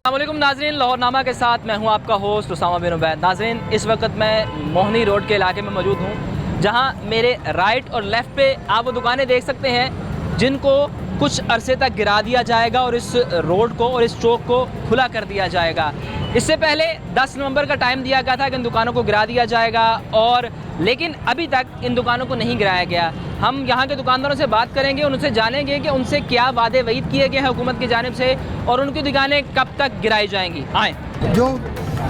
अस्सलामुअलैकुम नाज़रीन, लाहौरनामा के साथ मैं हूं आपका होस्ट उसामा बिन उबैद। नाज़रीन, इस वक्त मैं मोहनी रोड के इलाके में मौजूद हूं, जहां मेरे राइट और लेफ़्ट पे आप वो दुकानें देख सकते हैं जिनको कुछ अरसे तक गिरा दिया जाएगा और इस रोड को और इस चौक को खुला कर दिया जाएगा। इससे पहले 10 नवंबर का टाइम दिया गया था कि इन दुकानों को गिरा दिया जाएगा, और लेकिन अभी तक इन दुकानों को नहीं गिराया गया। हम यहाँ के दुकानदारों से बात करेंगे, उनसे जानेंगे कि उनसे क्या वादे वईद किए गए हैं हुकूमत की जानिब से और उनकी दुकानें कब तक गिराई जाएंगी। आए, जो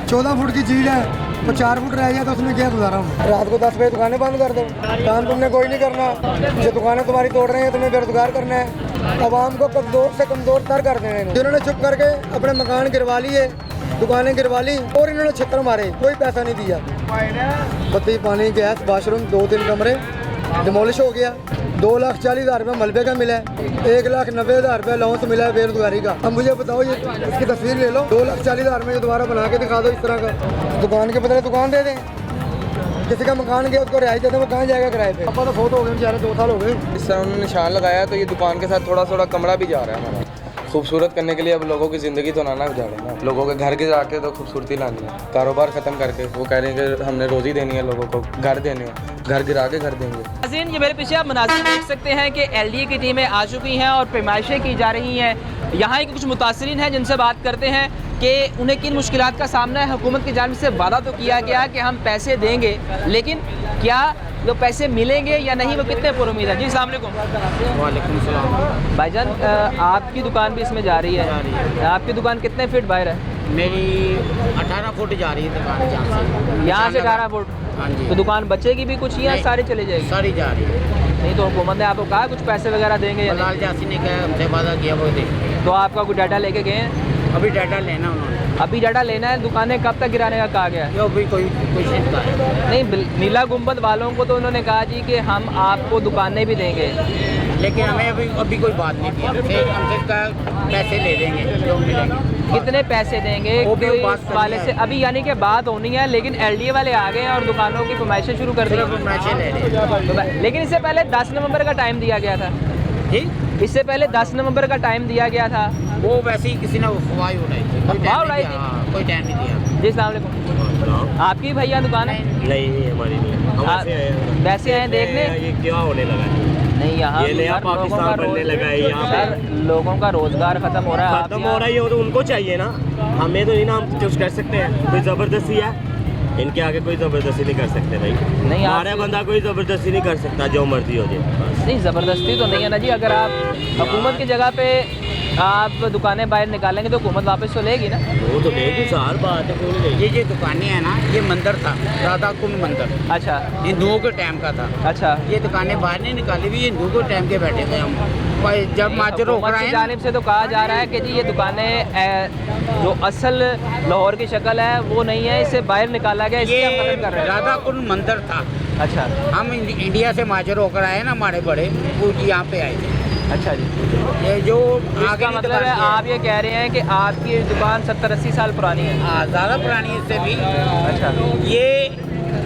14 फुट की चीज़ है तो 4 फुट रह गया तो उसमें क्या गुजारा हूँ। रात को 10 बजे दुकानें बंद कर दो, काम तुमने कोई नहीं करना। जो दुकानें तुम्हारी तोड़ रहे हैं तुम्हें बेरोजगार करना है, आवाम को कमज़ोर से कमज़ोर तर कर देना है। जिन्होंने चुप करके अपने मकान गिरवा लिए, दुकानें गिरवा ली और इन्होंने छितर मारे, कोई पैसा नहीं दिया। बत्ती, पानी, गैस, वाशरूम, 2-3 कमरे डिमोलिश हो गया। 2,40,000 रुपये मलबे का मिला है, 1,90,000 रुपये अलाउंस मिला है बेरोजगारी का। अब मुझे बताओ, ये इसकी तस्वीर ले लो, 2,40,000 में दोबारा बना के दिखा दो इस तरह का। दुकान के बदले दुकान दे दें, किसी का मकान गया उसको रिहाई दे दें, वो कहाँ जाएगा किराए पे। पापा तो फोटो हो गए बेचारे, 2 साल हो गए। इस तरह उन्होंने निशान लगाया तो ये दुकान के साथ थोड़ा थोड़ा कमरा भी जा रहा है हमारा। खूबसूरत करने के लिए अब लोगों की ज़िंदगी तो नाना उजाड़े ना, लोगों के घर के जाके तो खूबसूरती लानी है। कारोबार ख़त्म करके वो कह रहे हैं कि हमने रोज़ी देनी है, लोगों को घर देने हैं, घर गिरा के घर देंगे। नाज़रीन, ये मेरे पीछे आप मनाज़िर देख सकते हैं कि LDA की टीमें आ चुकी हैं और पैमाइशें की जा रही हैं। यहाँ के कुछ मुतासिरीन हैं जिनसे बात करते हैं कि उन्हें किन मुश्किलात का सामना है। हुकूमत की जानिब से वादा तो किया गया कि हम पैसे देंगे, लेकिन क्या जो पैसे मिलेंगे या नहीं, वो कितने पुरुमीद है। जी अस्सलाम वालेकुम। वालेकुम सलाम। भाईजान, आपकी दुकान भी इसमें जा रही है। आपकी दुकान कितने फीट बाहर है? मेरी 18 फुट जा रही है दुकान यहाँ से 18 फुट। हाँ जी। तो दुकान बचेगी भी कुछ या सारी चली जाएगी? सारी जा रही है। नहीं तो हुकूमत ने आपको कहा कुछ पैसे वगैरह देंगे या लाल जासी ने कहा, हमसे वादा किया वो दे। तो आपका कोई डाटा लेके गए हैं? अभी डाटा लेना उन्होंने। अभी डाटा लेना है। दुकानें कब तक गिराने का कहा गया है? जो भी कोई चिंता है नहीं, नीला गुंबद वालों को तो उन्होंने कहा जी कि हम आपको दुकानें भी देंगे, लेकिन हमें अभी कोई बात नहीं की। हमसे पैसे ले देंगे जो मिलेंगे। कितने पैसे देंगे वो भी कोई बात वाले से अभी, यानी कि बात होनी है, लेकिन LDA वाले आ गए हैं और दुकानों की फरमाइशें शुरू कर दी। पैसे ले रहे। लेकिन इससे पहले 10 नवंबर का टाइम दिया गया था। जी, इससे पहले 10 नवंबर का टाइम दिया गया था। वो वैसे ही किसी ने अफवाह उड़ाई थी, अफवाह उड़ाई थी? कोई टाइम नहीं दिया। जी अस्सलाम वालेकुम। आपकी भैया दुकान है? नहीं, हमारी नहीं। हम ऐसे आए हैं। वैसे आए देखने? ये क्या होने लगा है? नहीं, यहाँ ये नया पाकिस्तान बनने लगा है यहाँ सर, लोगों का रोजगार खत्म हो रहा है। खत्म हो रहा है, ये तो उनको चाहिए ना, हमें तो नहीं ना, हम कुछ कर सकते हैं। कोई ज़बरदस्ती है, इनके आगे कोई ज़बरदस्ती नहीं कर सकते भाई। नहीं, हमारे बंदा कोई ज़बरदस्ती नहीं कर सकता, जो मर्जी हो जाए। नहीं, ज़बरदस्ती तो नहीं है ना जी। अगर आप हुकूमत की जगह पे आप दुकानें बाहर निकालेंगे तो हुकूमत वापस तो लेगी ना। वो तो लेगी, सार बात है, क्यों नहीं लेगी। ये दुकानें हैं ना, ये मंदिर था, राधा कुंड मंदिर। अच्छा, हिंदुओं के टाइम का था। अच्छा। ये दुकानें बाहर नहीं निकाली हुई, हिंदुओं के टाइम के बैठे थे हम। भाई जब माजर रोक हुकूमत रहे की हैं, जानिब से तो कहा जा रहा है कि जी ये दुकानें जो असल लाहौर की शक्ल है वो नहीं है, इसे बाहर निकाला गया, इसलिए हम ये मदद कर रहे हैं। राधा कुंड मंदिर था। अच्छा, हम इंडिया से माजर होकर आए ना, हमारे बड़े वो यहाँ पे आए थे। अच्छा जी। ये जो इसका आगे मतलब है आप ये कह रहे हैं कि आपकी दुकान 70-80 साल पुरानी है? ज़्यादा पुरानी इससे भी। अच्छा। ये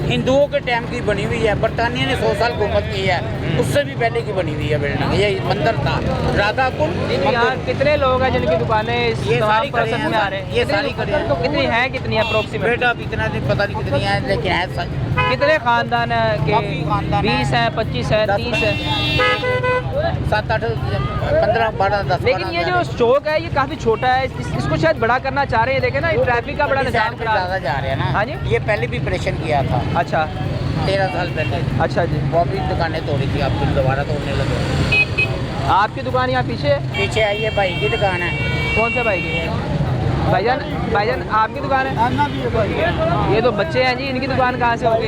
हिंदुओं के टाइम की बनी हुई है, बरतानिया ने 100 साल हुकूमत की है, उससे भी पहले की बनी हुई है बिल्डिंग। ये मंदिर था राधा कुंड। यहाँ कितने लोग हैं जिनकी दुकानें इस ये सारी प्रोसेस खड़े हैं, में आ रहे हैं? ये सारी खड़े हैं। तो कितनी है, कितनी अप्रोक्सीमेट? बेटा अब इतना दिन पता नहीं कितनी है, लेकिन है कितने खानदान है के? काफी खानदान है। 20 है, 25 है, 30 है? 7, 8, 15, 12, 10। लेकिन ये जो चौक है ये काफी छोटा है, इसको शायद बड़ा करना चाह रहे हैं। देखे ना, ट्रैफिक का बड़ा निजाम खराब ज़्यादा जा रहे हैं ना। हाँ जी। ये पहले भी ऑपरेशन किया था। अच्छा, 13 साल पहले। अच्छा जी। वो भी दुकानें तोड़ी थी, अब फिर दोबारा तोड़ने लगे। आपकी दुकान यहाँ पीछे है? पीछे आइए, भाई की दुकान है। कौन से भाई की? भाईजान आपकी दुकान है? ये तो बच्चे हैं जी, इनकी दुकान कहाँ से होगी?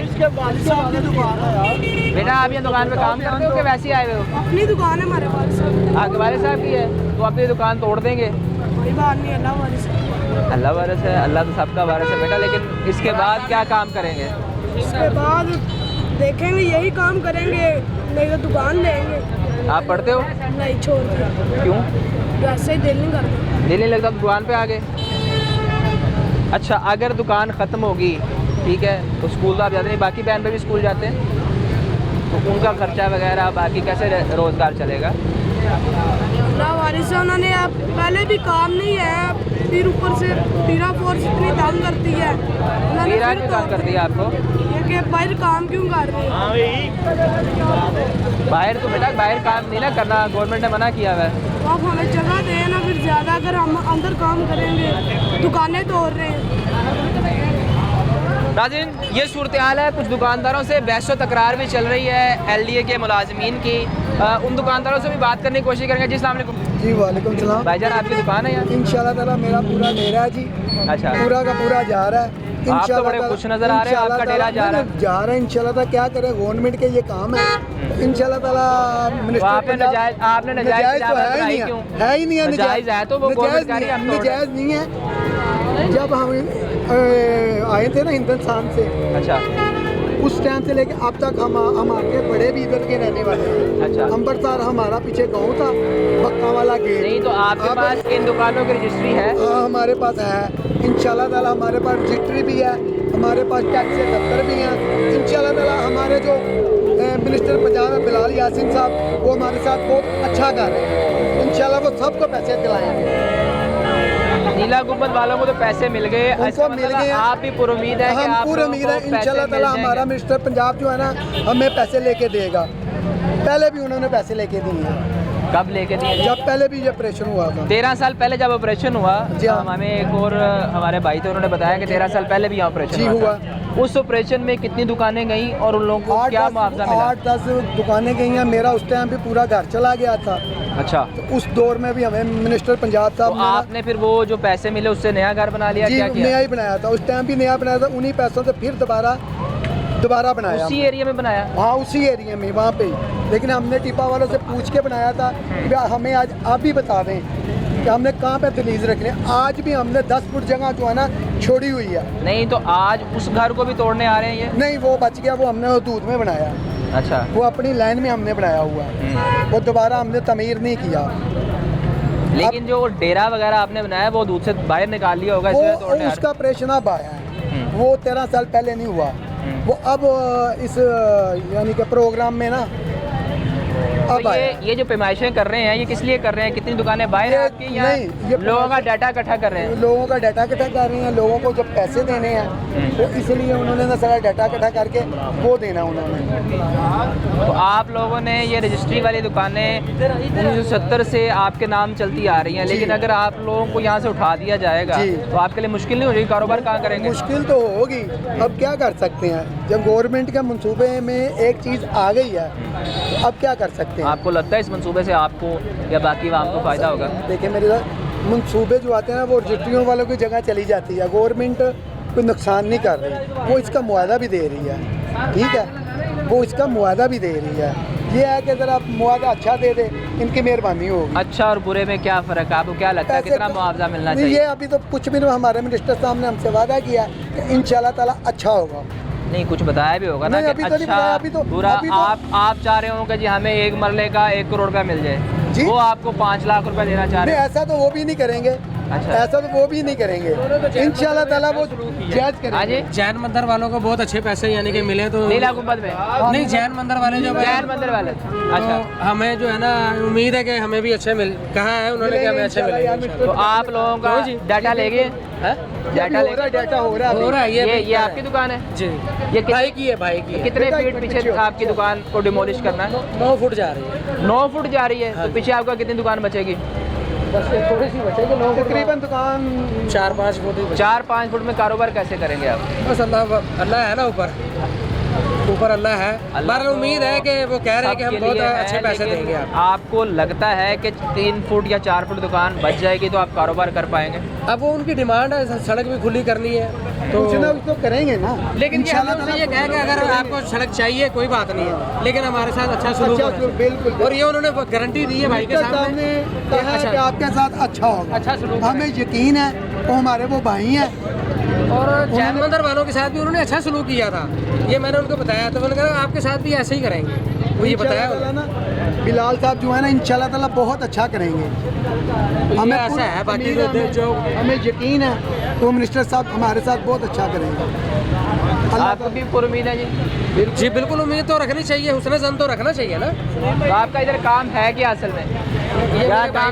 बेटा आप ये दुकान पे काम करते हो कि वैसे ही आए हुए हो? अपनी दुकान है हमारे पास। आपके वाले साहब की है तो अपनी दुकान तोड़ देंगे? कोई बात नहीं, अल्लाह वारिस है। अल्लाह वारिस है, अल्लाह तो सबका वारिस है बेटा। लेकिन इसके बाद क्या काम करेंगे? इसके बाद देखेंगे, यही काम करेंगे, नहीं तो दुकान लेंगे। आप पढ़ते हो? नहीं, छोड़ दिया। क्यों? वैसे ही दिल नहीं करता। दिल नहीं लगता तो दुकान पे आ गए। अच्छा, अगर दुकान ख़त्म होगी, ठीक है, तो स्कूल तो आप जाते नहीं, बाकी बहन भाई भी स्कूल जाते हैं, तो उनका खर्चा वगैरह बाकी कैसे रोज़गार चलेगा? लावारिस है, उन्होंने अब पहले भी काम नहीं है, फिर ऊपर से पीरा फोर्स इतनी तंग करती है, उन्होंने पीरा फिर क्यों तंग कर दिया आपको? ये कि बाहर काम क्यों कर रहे हैं? बाहर तो बेटा बाहर काम नहीं ना करना, गवर्नमेंट ने मना किया हुआ है। तो आप हमें जगह दें ना, फिर ज़्यादा अगर हम अंदर काम करेंगे, दुकानें तोड़ रहे हैं। नाज़रीन, ये सूरत हाल है। कुछ दुकानदारों से बहस व तकरार भी चल रही है LDA के मुलाजमीन की। उन दुकानदारों से भी बात करने की कोशिश करेंगे। जी अस्सलाम वालेकुम। जी वालेकुम सलाम। भाईजान आपकी दुकान है यहाँ? इंशाल्लाह ताला मेरा पूरा डेरा है जी, अच्छा, पूरा का पूरा जा रहा है। आप तो बड़े खुश नजर आ रहे हैं, आपका डेरा जा रहा है। जा रहा है इंशाल्लाह ताला। क्या करे, गवर्नमेंट के ये काम है इंशाल्लाह ताला। तो आपने नजायज तो है ही नहीं, है ही नहीं है। नजायज है तो वो गवर्नमेंट का नहीं, हम तोड़ रहे हैं। नजायज नहीं है। जब हम आए थे ना हिंदुस्तान से, अच्छा, उस टाइम से लेके अब तक हम आके बड़े भी इधर के रहने वाले हैं। अच्छा, अंबरसर हमारा पीछे गाँव था, बक्का वाला गेट। नहीं तो आपके पास इन दुकानों की रजिस्ट्री है? हाँ हमारे पास है इंशाल्लाह ताला। हमारे पास रजिस्ट्री भी है, हमारे पास टैक्स के दफ्तर भी हैं इंशाल्लाह ताला। हमारे जो मिनिस्टर पंजाब है बिलाल यासीन साहब, वो हमारे साथ बहुत अच्छा कर रहे हैं। इंशाल्लाह वो सबको पैसे दिलाएंगे। नीला गुंबद वालों को तो पैसे मिल गए, उनको मिल गए। आप भी पूरी उम्मीद है कि हम आप पूरी लोगों उम्मीद को है पैसे इंशाल्लाह मिल ताला। जाएंगे। हमारा मिनिस्टर पंजाब जो है ना, हमें पैसे लेके देगा। पहले भी उन्होंने पैसे लेके दिए हैं। कब लेके दिए? जब पहले भी ये ऑपरेशन हुआ था 13 साल पहले जब ऑपरेशन हुआ। जी हाँ। हमें एक और हमारे भाई थे, उन्होंने बताया कि 13 साल पहले भी यहाँ ऑपरेशन जी हुआ था। उस ऑपरेशन में कितनी दुकानें गई और उन लोगों को क्या मुआवजा मिला? 8-10 दुकानें गई हैं। मेरा उस टाइम पे पूरा घर चला गया था। अच्छा, तो उस दौर में भी हमें मिनिस्टर पंजाब तो साहब ने आपने फिर वो जो पैसे मिले उससे नया घर बना लिया? जी क्या नया किया? ही बनाया था। उस टाइम भी नया बनाया था। उन्हीं पैसों से फिर दोबारा बनाया। उसी एरिया में बनाया? हाँ उसी एरिया में, वहाँ पे ही। लेकिन हमने टिपा वालों से पूछ के बनाया था कि हमें आज आप भी बता दें कि हमने कहाँ पे दलीज रखनी है। आज भी हमने 10 फुट जगह जो है ना छोड़ी हुई है। नहीं तो आज उस घर को भी तोड़ने आ रहे हैं ये? नहीं वो बच गया, वो हमने हदूद में बनाया। अच्छा, वो अपनी लाइन में हमने बनाया हुआ है, वो दोबारा हमने तमीर नहीं किया। लेकिन जो डेरा वगैरह आपने बनाया वो दूध से बाहर निकाल लिया होगा, इसलिए तोड़ने वो आ उसका ऑपरेशन अब आया है, वो 13 साल पहले नहीं हुआ। वो अब इस यानी कि प्रोग्राम में ना तो अब आया। ये जो पैमाइशें कर रहे हैं ये किस लिए कर रहे हैं? कितनी दुकानें बाहर हैं आपकी? या नहीं, ये लोगों का डाटा इकट्ठा कर रहे हैं? लोगों का डाटा इकट्ठा कर रहे हैं। लोगों को जब पैसे देने हैं तो इसलिए उन्होंने ना सारा डाटा इकट्ठा करके वो देना उन्होंने। तो आप लोगों ने ये रजिस्ट्री वाली दुकानें 1970 से आपके नाम चलती आ रही हैं, लेकिन अगर आप लोगों को यहाँ से उठा दिया जाएगा जी। तो आपके लिए मुश्किल नहीं हो जाएगी? कारोबार कहाँ करेंगे? मुश्किल तो होगी, अब क्या कर सकते हैं। जब गवर्नमेंट के मंसूबे में एक चीज़ आ गई है तो अब क्या कर सकते हैं। आपको लगता है इस मंसूबे से आपको या बाकी आवाम को फ़ायदा होगा? देखिए मेरे साथ मंसूबे जो आते हैं ना वो रजिस्ट्रियों वालों की जगह चली जाती है। गवर्नमेंट कोई नुकसान नहीं कर रही, वो इसका मुआवजा भी दे रही है। ठीक है, वो इसका मुआवजा भी दे रही है। ये है कि अगर आप मुआवजा अच्छा दे दे, इनकी मेहरबानी होगी। अच्छा और बुरे में क्या फ़र्क है? आपको क्या लगता है कितना मुआवजा मिलना नहीं, चाहिए? ये अभी तो कुछ भी नहीं। हमारे मिनिस्टर साहब ने हमसे वादा किया कि इंशाल्लाह ताला अच्छा होगा। नहीं कुछ बताया भी होगा ना नहीं, कि अभी तो नहीं अच्छा बताया, अभी तो- बुरा अभी तो- आप चाह रहे हो कि जी हमें एक मरले का 1 करोड़ रुपया मिल जाए, जी? वो आपको 5 लाख रुपया देना चाह रहे नहीं हैं? ऐसा तो वो भी नहीं करेंगे। अच्छा। ऐसा तो वो भी नहीं करेंगे। इंशाल्लाह ताला वो जायज़ हाँ करेंगे। जी, जैन मंदिर वालों को बहुत अच्छे पैसे यानी कि मिले तो नीला गुंबद में नहीं, जैन मंदिर वाले जो जैन मंदिर वाले। अच्छा, तो हमें जो है ना उम्मीद है कि हमें भी अच्छे मिल कहा है उन्होंने कि हमें अच्छे मिलेंगे। तो आप लोगों का डाटा ले गए? डाटा ले गए? डाटा हो रहा है हो रहा है ये आपकी दुकान है? जी, ये भाई की है, भाई की है। कितने फीट पीछे आपकी दुकान को डिमोलिश करना है? 9 फुट जा रही है। 9 फुट जा रही है, तो पीछे आपका कितनी दुकान बचेगी? बस थोड़ी सी बचेगी। तकरीबन दुकान 4-5 फुट ही 4-5 फुट में कारोबार कैसे करेंगे आप? बस अल्लाह है ना, ऊपर अल्लाह है। बहरहाल उम्मीद है कि वो कह रहे हैं कि हम सबके बहुत लिए है, अच्छे पैसे लेकिन देंगे आपको। आपको लगता है कि 3 फुट या 4 फुट दुकान बच जाएगी तो आप कारोबार कर पाएंगे? अब वो उनकी डिमांड है, सड़क भी खुली करनी है तो कुछ ना कुछ तो करेंगे ना। लेकिन ये इंशाल्लाह हमें ये कहा कि अगर आपको सड़क चाहिए कोई बात नहीं है, लेकिन हमारे साथ अच्छा सलूक अच्छा होना चाहिए। बिल्कुल। और ये उन्होंने गारंटी दी है भाई के सामने कहा है कि आपके साथ अच्छा होगा। अच्छा सलूक हमें यकीन है वो हमारे वो भाई हैं। और जैन मंदिर वालों के साथ भी उन्होंने अच्छा सलूक किया था, ये मैंने उनको बताया। तो उन्होंने कहा आपके साथ भी ऐसे ही करेंगे, वो ये बताया इंशाल्लाह ताला ना बिलाल साहब जो है ना इंशाल्लाह ताला बहुत अच्छा करेंगे। हमें ऐसा है, बाकी जो हमें यकीन है तो मिनिस्टर साहब हमारे साथ बहुत अच्छा करेंगे। आपको भी पूरी उम्मीद है जी? जी बिल्कुल उम्मीद तो रखनी चाहिए, हुस्न ज़न तो रखना चाहिए ना। तो आपका इधर काम है क्या असल में? यहाँ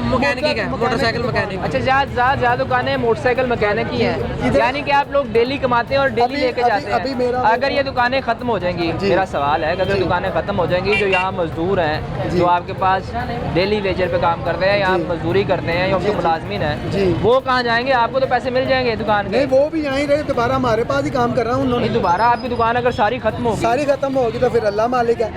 मैकेनिक है, मोटरसाइकिल मैकेनिक। अच्छा, ज़्यादा दुकानें मोटरसाइकिल मैकेनिक की हैं, यानी कि आप लोग डेली कमाते हैं और डेली लेके जाते हैं। अगर ये दुकानें ख़त्म हो जाएंगी, मेरा सवाल है कि अगर दुकानें ख़त्म हो जाएंगी, जो यहाँ मजदूर हैं, जो आपके पास डेली वेजर पे काम करते हैं, यहाँ मजदूरी करते हैं, या उनके मुलाजमीन हैं, वो कहाँ जाएंगे? आपको तो पैसे मिल जाएंगे दुकान के। वो भी यहीं रहे, दोबारा हमारे पास ही काम कर रहा हूँ उन्होंने। दोबारा आपकी दुकान अगर सारी खत्म होगी, सारी खत्म होगी तो फिर अल्लाह मालिक है,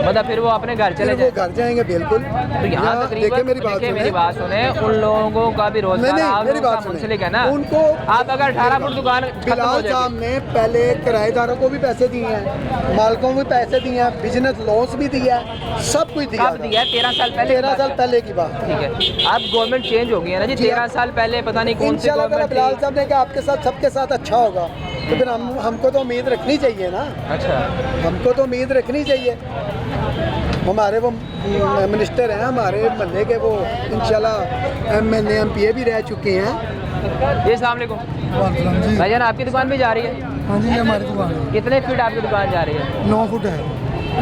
मतलब फिर वो अपने घर चले जाए, घर जाएंगे बिल्कुल। तो यहाँ तकरीबन मेरी बात सुने, उन लोगों का भी रोजगार मुंसलिक है ना। उनको आप अगर 18 फुट दुकान बिलाल साहब ने पहले किराएदारों को भी पैसे दिए हैं, मालिकों को भी पैसे दिए हैं, बिजनेस लोन्स भी दिया है, सब कुछ दिया। कब दिया है? 13 साल पहले। 13 साल पहले की बात। ठीक है, अब गवर्नमेंट चेंज हो गई है ना जी। 13 साल पहले पता नहीं कौन सी गवर्नमेंट थी। बिलाल साहब ने कहा आपके साथ सबके साथ अच्छा होगा, तो फिर हमको तो उम्मीद रखनी चाहिए ना। अच्छा, हमको तो उम्मीद रखनी चाहिए। हमारे वो मिनिस्टर हैं हमारे महल्ले के, वो इंशाल्लाह MLA MPA भी रह चुके हैं। जी अस्सलाम वालेकुम भाईजान, आपकी दुकान भी जा रही है? हाँ जी, ये हमारी दुकान है। कितने फीट आपकी दुकान जा रही है? 9 फुट है।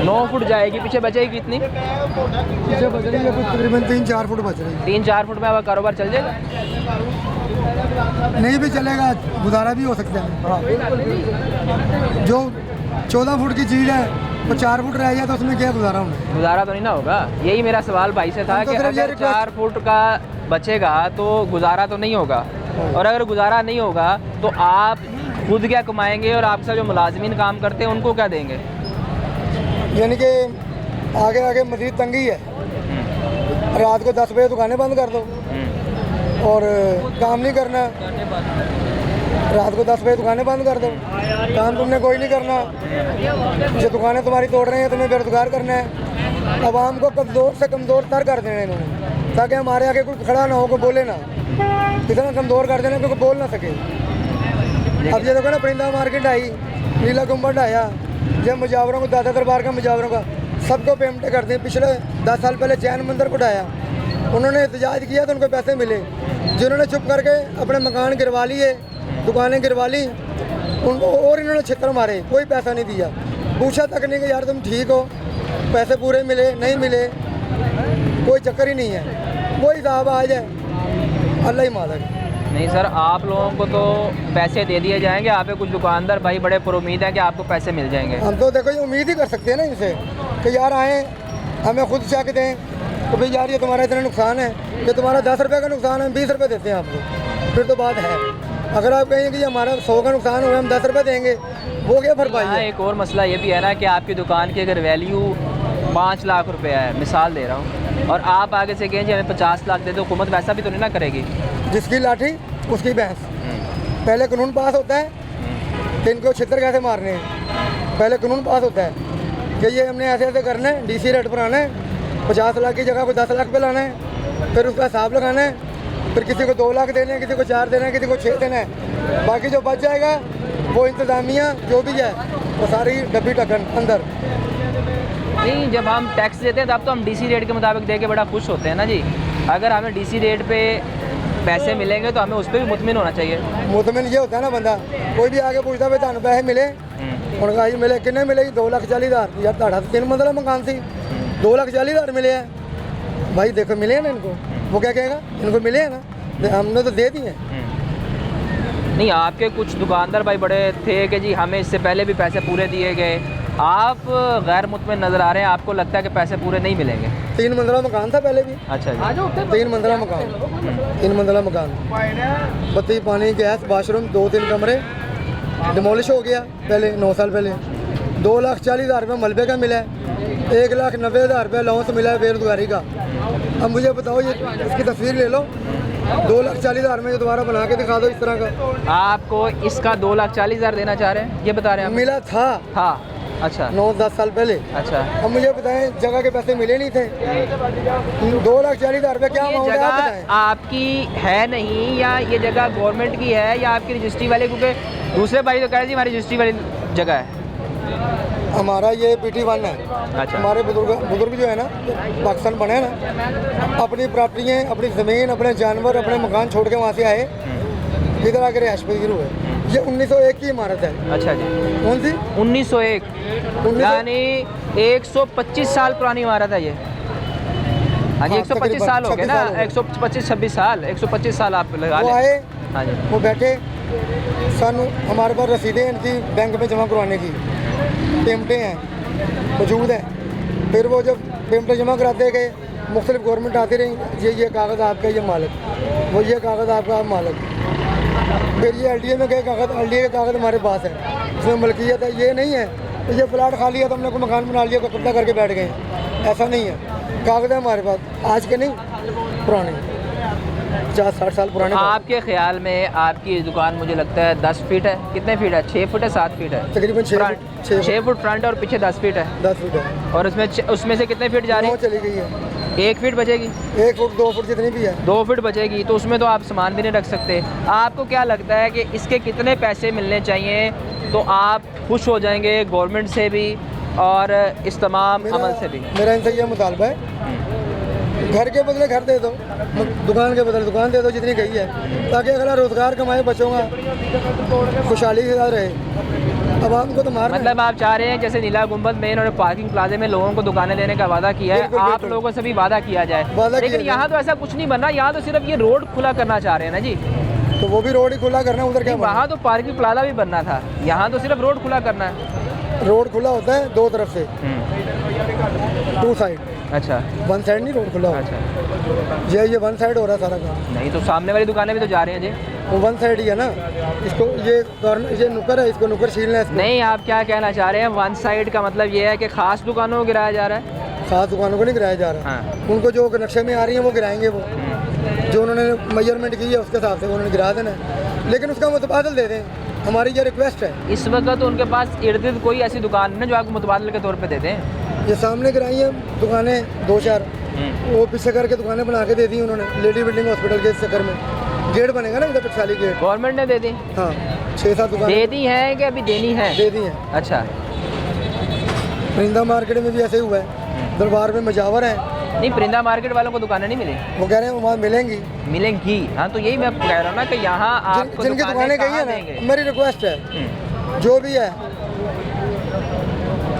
9 फुट जाएगी, पीछे बचेगी कितनी? पीछे बच रही है तकरीबन 3-4 फुट बच रही है। 3-4 फुट में आपका कारोबार चल जाएगा? नहीं भी चलेगा, गुजारा भी हो सकता है। जो 14 फुट की चीज़ है वो 4 फुट रह जाए तो उसमें क्या गुजारा होना? गुजारा तो नहीं ना होगा। यही मेरा सवाल भाई से था कि अगर 4 फुट का बचेगा तो गुजारा तो नहीं होगा, और अगर गुजारा नहीं होगा तो आप खुद क्या कमाएंगे और आपके साथ जो मुलाजमीन काम करते हैं उनको क्या देंगे? यानी कि आगे आगे मज़ीद तंगी है। रात को 10 बजे दुकानें बंद कर दो और काम नहीं करना। रात को 10 बजे दुकानें बंद कर दो, काम तुमने कोई नहीं करना। जो दुकानें तुम्हारी तोड़ रहे हैं तुम्हें बेरोजगार करना है। आवाम को कमज़ोर से कमज़ोर तर कर देना इन्होंने, ताकि हमारे आगे कोई खड़ा ना हो, कोई बोले ना। इतना कमज़ोर कर देना कि कोई बोल ना सके। अब ये देखो ना, परिंदा मार्केट आई, नीला गुम्बद आया, जब मुजावरों को, दादा दरबार का मुजावरों का सबको पेमेंटें कर दी। पिछले 10 साल पहले चैन मंदिर को उठाया, उन्होंने एहतजाज किया तो उनको पैसे मिले। जिन्होंने चुप करके अपने मकान गिरवा लिए, दुकानें गिरवा ली, उनको और इन्होंने छितर मारे, कोई पैसा नहीं दिया। पूछा तक नहीं कि यार तुम ठीक हो, पैसे पूरे मिले नहीं मिले, कोई चक्कर ही नहीं है। वही हिसाब आ जाए, अल्लाह ही मालिक। नहीं सर, आप लोगों को तो पैसे दे दिए जाएंगे। आप पे कुछ दुकानदार भाई बड़े पुरुमीद हैं कि आपको पैसे मिल जाएंगे। हम तो देखो ये उम्मीद ही कर सकते हैं ना इनसे कि यार आएँ हमें खुद चेक दें तो भाई यार ये तुम्हारा इतना नुकसान है, कि तुम्हारा 10 रुपये का नुकसान है, हम 20 रुपये देते हैं आपको, फिर तो बात है। अगर आप कहेंगे कि हमारा 100 का नुकसान हुआ, हम 10 रुपये देंगे, वो क्या भरपाई है? एक और मसला ये भी है ना कि आपकी दुकान की अगर वैल्यू 5 लाख रुपये है, मिसाल दे रहा हूँ, और आप आगे से कहें हमें 50 लाख दे दो, हुकूमत वैसा भी तो नहीं ना करेगी। जिसकी लाठी उसकी भैंस। पहले कानून पास होता है कि इनको छितर कैसे मारने हैं, पहले कानून पास होता है कि ये हमने ऐसे ऐसे करना है, DC रेट पर आना है, 50 लाख की जगह को 10 लाख पे लाना है, फिर उसका हिसाब लगाना है, फिर किसी को 2 लाख देने हैं, किसी को 4 देना है, किसी को 6 देना है। बाकी जो बच जाएगा वो इंतज़ामिया जो भी है वो सारी डब्बी ढक्कन अंदर। नहीं, जब हम टैक्स देते हैं तब तो हम DC रेट के मुताबिक दे के बड़ा खुश होते हैं ना जी। अगर हमें DC रेट पे पैसे मिलेंगे तो हमें उस पर भी मुतमिन होना चाहिए। मुतमिन ये होता है ना, बंदा कोई भी आगे पूछता है थानू पैसे मिले, उनका ही मिले, कितने मिले? 2,40,000। यार ताड़ा 3 मंजिला मकान थी, 2,40,000 मिले हैं। भाई देखो मिले हैं ना इनको, वो क्या कहेगा? इनको मिले हैं ना, हमने तो दे दिए। नहीं, आपके कुछ दुकानदार भाई बड़े थे कि जी हमें इससे पहले भी पैसे पूरे दिए गए। आप गैर मुतमिन नज़र आ रहे हैं, आपको लगता है कि पैसे पूरे नहीं मिलेंगे। 3 मंजिला मकान था पहले भी। अच्छा जी, 3 मंजिला मकान, 3 मंजिला मकान, बत्ती पानी गैस बाथरूम 2-3 कमरे, डिमोलिश हो गया पहले 9 साल पहले। 2,40,000 रुपये मलबे का मिला है, 1,90,000 रुपये लॉन्स मिला है बेरोजगारी का। अब मुझे बताओ, ये इसकी तस्वीर ले लो, 2,40,000 में दोबारा बना के दिखा दो इस तरह का। आपको इसका 2,40,000 देना चाह रहे हैं, ये बता रहे हैं? मिला था। हाँ, अच्छा, 9-10 साल पहले। अच्छा, अब मुझे बताएं, जगह के पैसे मिले नहीं थे, 2,40,000 रुपये क्या ये अमाउंट है आप जगह बताएं? आपकी है नहीं, या ये जगह गवर्नमेंट की है, या आपकी रजिस्ट्री वाले? क्योंकि दूसरे भाई तो कह रहे जी हमारी रजिस्ट्री वाली जगह है। हमारा ये PT1 है। अच्छा, हमारे बुजुर्ग जो है ना, पाकिस्तान बने ना, अपनी प्रॉपर्टियाँ, अपनी ज़मीन, अपने जानवर, अपने मकान छोड़ के वहाँ से आए, इधर आकर रिहाइश पजीर हुए। ये 1901 की इमारत है। अच्छा जी, कौन सी? 1901, यानी 125 साल पुरानी इमारत है ये। हाँ जी, हाँ, 125 तकरीबन साल हो गए 26 ना, साल हो गए। 125-26 साल, 125 साल आप लगा वो लें। आए, हाँ जी, वो बैठे, सन हमारे पास रसीदें इनकी बैंक में जमा करवाने की, पेमेंटें हैं मौजूद हैं। फिर वो जब पेमेंटें जमा कराते गए, मुख्तलिफ गवर्नमेंट आती रही, ये कागज़ आपका, ये मालिक, वो ये कागज़ आपका, आप मालिक। फिर ये LDA में गए, कागज़ LDA के कागज़ हमारे पास है, इसमें मलकियत है। ये नहीं है तो ये प्लाट खाली है तो हमने कोई मकान बना लिया, कब्जा करके बैठ गए, ऐसा नहीं है। कागज़ है हमारे पास, आज के नहीं, पुराने 50-60 साल पुराने। आपके ख्याल में आपकी दुकान मुझे लगता है 10 फीट है, कितने फीट है, 6 फुट है, 7 फीट है? तकरीबन 6 फुट 6 फुट फ्रंट और पीछे 10 फीट है। 10 फुट है। और उसमें से कितने फीट जा रही 9 है? चली गई है, 1 फीट बचेगी, 1 फुट 2 फुट जितनी भी है। 2 फीट बचेगी, तो उसमें तो आप सामान भी नहीं रख सकते। आपको क्या लगता है कि इसके कितने पैसे मिलने चाहिए तो आप खुश हो जाएंगे गवर्नमेंट से भी और इस तमाम अमल से भी? मेरा इनसे यह मुतालबा है, घर के बदले घर दे दो, दुकान के बदले दुकान दे दो जितनी गई है, ताकि अगला रोज़गार कमाए बच्चों का खुशहाली के साथ रहे। अब आपको तो मारना है। मतलब आप चाह रहे हैं जैसे नीला गुंबद में इन्होंने पार्किंग प्लाजे में लोगों को दुकानें देने का वादा किया है, बिल्कुल, आप बिल्कुल। लोगों से भी वादा किया जाए, वादा लेकिन किया यहाँ तो ऐसा कुछ नहीं बनना, यहाँ तो सिर्फ ये रोड खुला करना चाह रहे हैं ना जी। तो वो भी रोड ही खुला करना, उधर क्या वहाँ तो पार्किंग प्लाजा भी बनना था, यहाँ तो सिर्फ रोड खुला करना है। बनना? रोड खुला होता है 2 तरफ से, 2 साइड, अच्छा 1 साइड नहीं रोड खुला होता। अच्छा, ये 1 साइड हो रहा है सारा काम, नहीं तो सामने वाली दुकानें भी तो जा रही हैं जी। वो 1 साइड ही है ना। इसको ये नुकर है, इसको नुकर छीलना है। इसको नहीं, आप क्या कहना चाह रहे हैं? 1 साइड का मतलब ये है कि ख़ास दुकानों को गिराया जा रहा है? खास दुकानों को नहीं गिराया जा रहा, हाँ। उनको जो नक्शे में आ रही है वो गिराएंगे, वो जो उन्होंने मेजरमेंट की है उसके हिसाब से उन्होंने गिरा देना है, लेकिन उसका मुतबादल दे दें, हमारी ये रिक्वेस्ट है। इस वक्त तो उनके पास इर्द गिर्द कोई ऐसी दुकान नहीं है जो आपको मुतबादल के तौर पे दे दें। ये सामने गिराई है दुकानें 2-4, वो पीछे करके दुकानें बना के दे दी उन्होंने, लेडी बिल्डिंग हॉस्पिटल के इस चक्कर में। गेट बनेगा ना उधर टकसाली गेट, गवर्नमेंट ने दे दी? हाँ 6-7 दुकानें दे दी हैं कि अभी देनी है? दे दी हैं। अच्छा, परिंदा मार्केट में भी ऐसे ही हुआ है, दरबार में मजावर है, नहीं परिंदा मार्केट वालों को दुकानें नहीं मिली? वो कह रहे हैं वहाँ मिलेंगी। मिलेंगी, हाँ तो यही मैं कह रहा हूँ ना कि यहाँ आपको जिनकी दुकानें गई है देंगे? ना, मेरी रिक्वेस्ट है जो भी है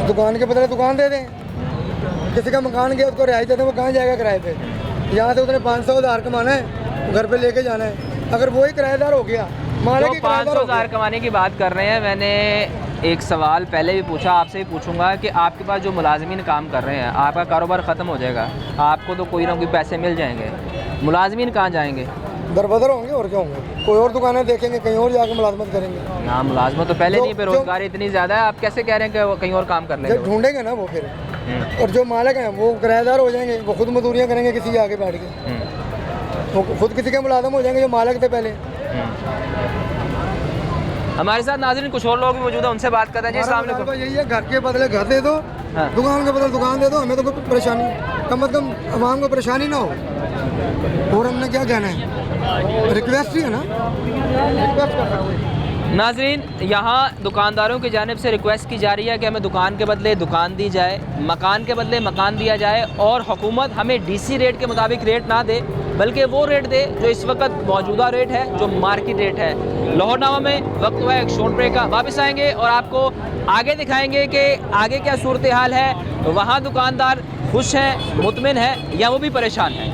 दुकान के बदले दुकान दे दें। किसी का मकान गया उसको रिहाई दे दें, वो कहाँ जाएगा किराए पे? यहाँ से उसने 500,000 कमाना है, घर पे लेके जाना है। अगर वही किराएदार हो गया, मालिक तो ही किराएदार हो गया। 500,000 कमाने की बात कर रहे हैं। मैंने एक सवाल पहले भी पूछा, आपसे भी पूछूंगा कि आपके पास जो मुलाजमीन काम कर रहे हैं, आपका कारोबार ख़त्म हो जाएगा, आपको तो कोई ना कोई पैसे मिल जाएंगे, मुलाजमीन कहाँ जाएंगे? दरबदर होंगे और क्या होंगे, कोई और दुकानें देखेंगे, कहीं और जाके मुलाजमत करेंगे। हाँ, मुलाजमत तो पहले जो- नहीं, बेरोजगारी इतनी ज़्यादा है, आप कैसे कह रहे हैं कि वो कहीं और काम कर लेंगे? जब ढूंढेंगे ना वो फिर, और जो मालिक हैं वो किराएदार हो जाएंगे, वो खुद मजदूरियाँ करेंगे किसी के आगे बैठ के, वो खुद किसी के मुलाजम हो जाएंगे जो मालिक थे पहले। हमारे साथ नाज़रीन कुछ और लोग भी मौजूद हैं, उनसे बात करते हैं जी। अस्सलाम हमारा वालेकुम। मुतालबा यही है, घर के बदले घर दे दो, हाँ। दुकान के बदले दुकान दे दो, हमें तो कोई परेशानी, कम से कम आवाम को परेशानी ना हो। और हमने क्या कहना है, रिक्वेस्ट ही है ना, रिक्वेस्ट कर सकते हैं। नाजरीन, यहाँ दुकानदारों की जानिब से रिक्वेस्ट की जा रही है कि हमें दुकान के बदले दुकान दी जाए, मकान के बदले मकान दिया जाए, और हुकूमत हमें DC रेट के मुताबिक रेट ना दे, बल्कि वो रेट दे जो इस वक्त मौजूदा रेट है, जो मार्केट रेट है। लाहौरनामा में वक्त हुआ है एक शॉर्ट ब्रेक का, वापस आएंगे और आपको आगे दिखाएंगे कि आगे क्या सूरत हाल है, वहाँ दुकानदार खुश हैं, मुतमिन हैं, या वो भी परेशान हैं।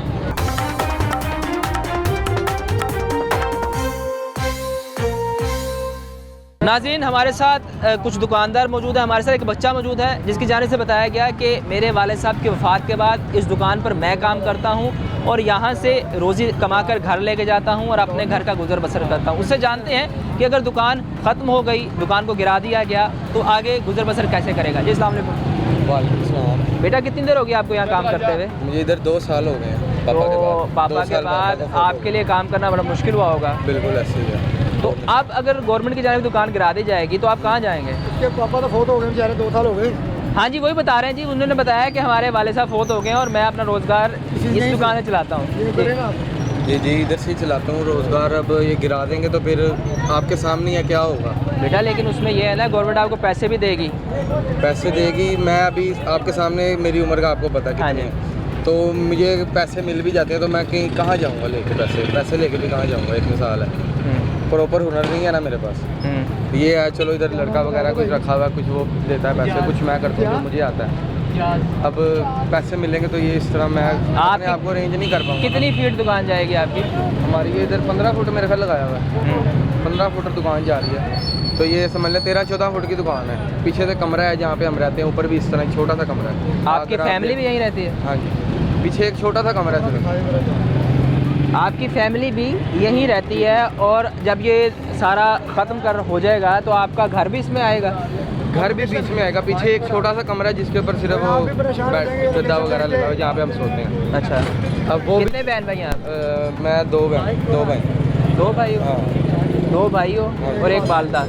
नाज़रीन, हमारे साथ कुछ दुकानदार मौजूद हैं, हमारे साथ एक बच्चा मौजूद है जिसकी जानिब से बताया गया कि मेरे वालिद साहब की वफ़ात के बाद इस दुकान पर मैं काम करता हूं और यहाँ से रोज़ी कमा कर घर लेके जाता हूं और अपने घर का गुजर बसर करता हूं। उससे जानते हैं कि अगर दुकान ख़त्म हो गई, दुकान को गिरा दिया गया, तो आगे गुजर बसर कैसे करेगा। जी अस्सलाम वालेकुम। वालेकुम सलाम। बेटा कितनी देर हो गई आपको यहाँ काम करते हुए? मुझे इधर 2 साल हो गए हैं तो पापा दो के साल बाद पापा का आपके लिए काम करना बड़ा मुश्किल हुआ होगा। बिल्कुल ऐसे ही है। तो अब अगर गवर्नमेंट की जानिब दुकान गिरा दी जाएगी तो आप कहाँ जाएंगे? इसके पापा तो फोत हो गए बेचारे, 2 साल हो गए। हाँ जी, वही बता रहे हैं जी, उन्होंने बताया कि हमारे वाले साहब फोत हो गए हैं और मैं अपना रोज़गार इस दुकान से चलाता हूँ। ये करेगा आप? जी इधर से ही चलाता हूँ रोज़गार। अब ये गिरा देंगे तो फिर आपके सामने है क्या होगा। बेटा लेकिन उसमें ये है ना, गवर्नमेंट आपको पैसे भी देगी। पैसे देगी, मैं अभी आपके सामने मेरी उम्र का आपको पता हाँ कितनी है, तो मुझे पैसे मिल भी जाते हैं, तो मैं कहीं कहाँ जाऊँगा लेके पैसे लेके भी कहाँ जाऊँगा। एक मिसाल है, प्रॉपर हुनर नहीं है ना मेरे पास। ये है चलो इधर लड़का वगैरह कुछ रखा हुआ, कुछ वो देता है पैसे, कुछ मैं करता हूँ जो मुझे आता है। अब पैसे मिलेंगे तो ये इस तरह मैं अपने आप को अरेंज नहीं कर पाऊँगा। कितनी फीट दुकान जाएगी आपकी? हमारी ये इधर 15 फुट मेरे ख्याल लगाया हुआ है, 15 फुट दुकान जा रही है। तो ये समझ लें 13-14 फुट की दुकान है। पीछे से कमरा है जहाँ पे हम रहते हैं, ऊपर भी इस तरह एक छोटा सा कमरा है। आपकी फैमिली भी यहीं रहती है? हाँ जी, पीछे एक छोटा सा कमरा है सिर्फ। आपकी फैमिली भी यहीं रहती है, और जब ये सारा ख़त्म कर हो जाएगा तो आपका घर भी इसमें आएगा? घर भी बीच में आएगा। पीछे एक छोटा सा कमरा है जिसके ऊपर सिर्फ वो गद्दा वगैरह लगा हुआ है जहाँ पे हम सोते हैं। अच्छा, अब वो कितने बहन भाई हैं आप? मैं दो भाई। दो भाई हो? हाँ। 2 भाई हो और एक वालदा।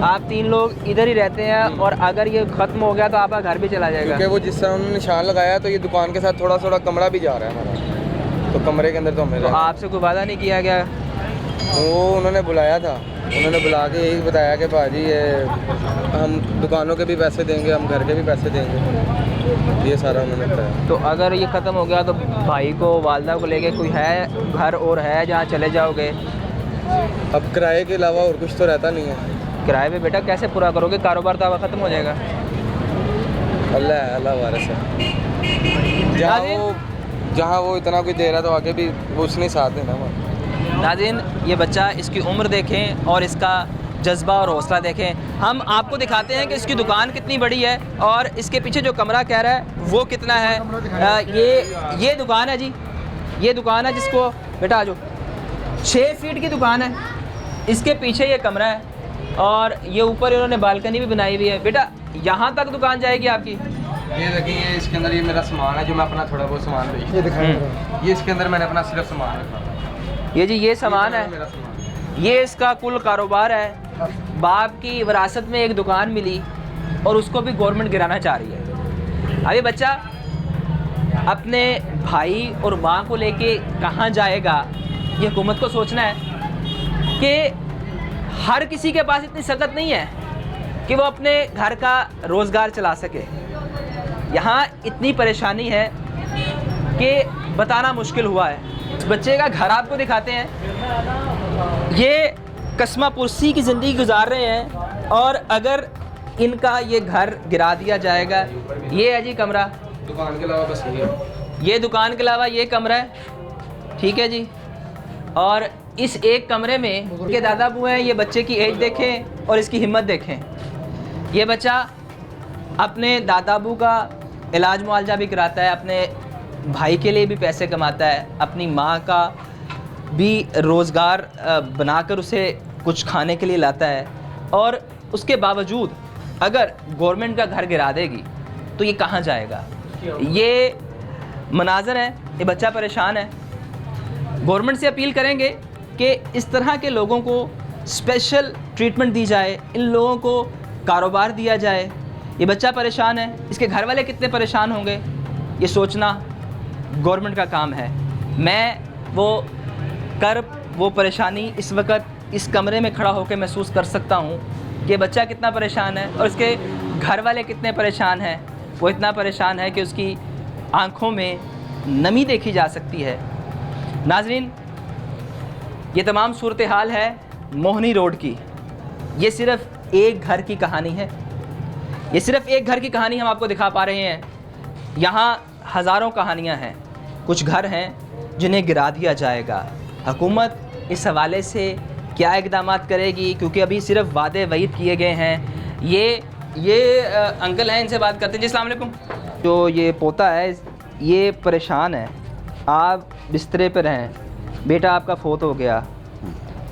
आप 3 लोग इधर ही रहते हैं, और अगर ये ख़त्म हो गया तो आपका घर भी चला जाएगा? क्योंकि वो जिस तरह उन्होंने निशान लगाया तो ये दुकान के साथ थोड़ा थोड़ा कमरा भी जा रहा है हमारा, तो कमरे के अंदर तो हमें तो आपसे कोई वादा नहीं किया गया? वो उन्होंने बुलाया था, उन्होंने बुला के यही बताया कि भाजी ये हम दुकानों के भी पैसे देंगे, हम घर के भी पैसे देंगे, ये सारा उन्होंने बताया। तो अगर ये ख़त्म हो गया तो भाई को, वालदा को लेके कोई है घर और है जहाँ चले जाओगे? अब किराए के अलावा और कुछ तो रहता नहीं है। किराए पे बेटा कैसे पूरा करोगे? कारोबार तो आपका ख़त्म हो जाएगा। अल्लाह वारस है। जहाँ वो इतना कुछ दे रहा तो आगे भी वो उसने साथ देना। नाज़रीन, ये बच्चा, इसकी उम्र देखें और इसका जज्बा और हौसला देखें। हम आपको दिखाते हैं कि इसकी दुकान कितनी बड़ी है और इसके पीछे जो कमरा कह रहा है वो कितना है। ये दुकान है जी, ये दुकान है जिसको, बेटा आ जाओ, 6 फीट की दुकान है। इसके पीछे ये कमरा है और ये ऊपर इन्होंने बालकनी भी बनाई हुई है। बेटा यहाँ तक दुकान जाएगी आपकी? ये देखिए, इसके अंदर ये मेरा सामान है जो मैं अपना थोड़ा बहुत सामान बेचता हूँ। ये दिखाएं। ये इसके अंदर मैंने अपना सिर्फ सामान रखा। ये जी ये सामान है, मेरा सामान। ये इसका कुल कारोबार है। बाप की विरासत में एक दुकान मिली और उसको भी गवर्नमेंट गिराना चाह रही है। अब ये बच्चा अपने भाई और माँ को लेके कहाँ जाएगा, ये हुकूमत को सोचना है कि हर किसी के पास इतनी सकत नहीं है कि वो अपने घर का रोज़गार चला सके। यहाँ इतनी परेशानी है कि बताना मुश्किल हुआ है। इस बच्चे का घर आपको दिखाते हैं। ये कस्मा पुरसी की ज़िंदगी गुजार रहे हैं, और अगर इनका ये घर गिरा दिया जाएगा, ये है जी कमरा, दुकान के अलावा बस ये दुकान के अलावा ये कमरा है, ठीक है जी। और इस एक कमरे में इनके दादा अबू हैं। ये बच्चे की एज देखें और इसकी हिम्मत देखें। ये बच्चा अपने दादा अबू का इलाज मुआवजा भी कराता है, अपने भाई के लिए भी पैसे कमाता है, अपनी माँ का भी रोज़गार बनाकर उसे कुछ खाने के लिए लाता है। और उसके बावजूद अगर गवर्नमेंट का घर गिरा देगी तो ये कहाँ जाएगा? ये मनाज़र है, ये बच्चा परेशान है। गवर्नमेंट से अपील करेंगे कि इस तरह के लोगों को स्पेशल ट्रीटमेंट दी जाए, इन लोगों को कारोबार दिया जाए। ये बच्चा परेशान है, इसके घर वाले कितने परेशान होंगे, ये सोचना गवर्नमेंट का काम है। मैं वो कर्ब, वो परेशानी इस वक्त इस कमरे में खड़ा होकर महसूस कर सकता हूँ कि बच्चा कितना परेशान है और इसके घर वाले कितने परेशान हैं। वो इतना परेशान है कि उसकी आँखों में नमी देखी जा सकती है। नाज़रीन, ये तमाम सूरत हाल है मोहनी रोड की। ये सिर्फ़ एक घर की कहानी है, ये सिर्फ़ एक घर की कहानी हम आपको दिखा पा रहे हैं। यहाँ हज़ारों कहानियाँ हैं। कुछ घर हैं जिन्हें गिरा दिया जाएगा। हुकूमत इस हवाले से क्या इक़दाम करेगी, क्योंकि अभी सिर्फ वादे वईद किए गए हैं। ये अंकल हैं, इनसे बात करते हैं। जी अस्सलाम वालेकुम। जो ये पोता है ये परेशान है, आप बिस्तरे पर हैं, बेटा आपका फोत हो गया,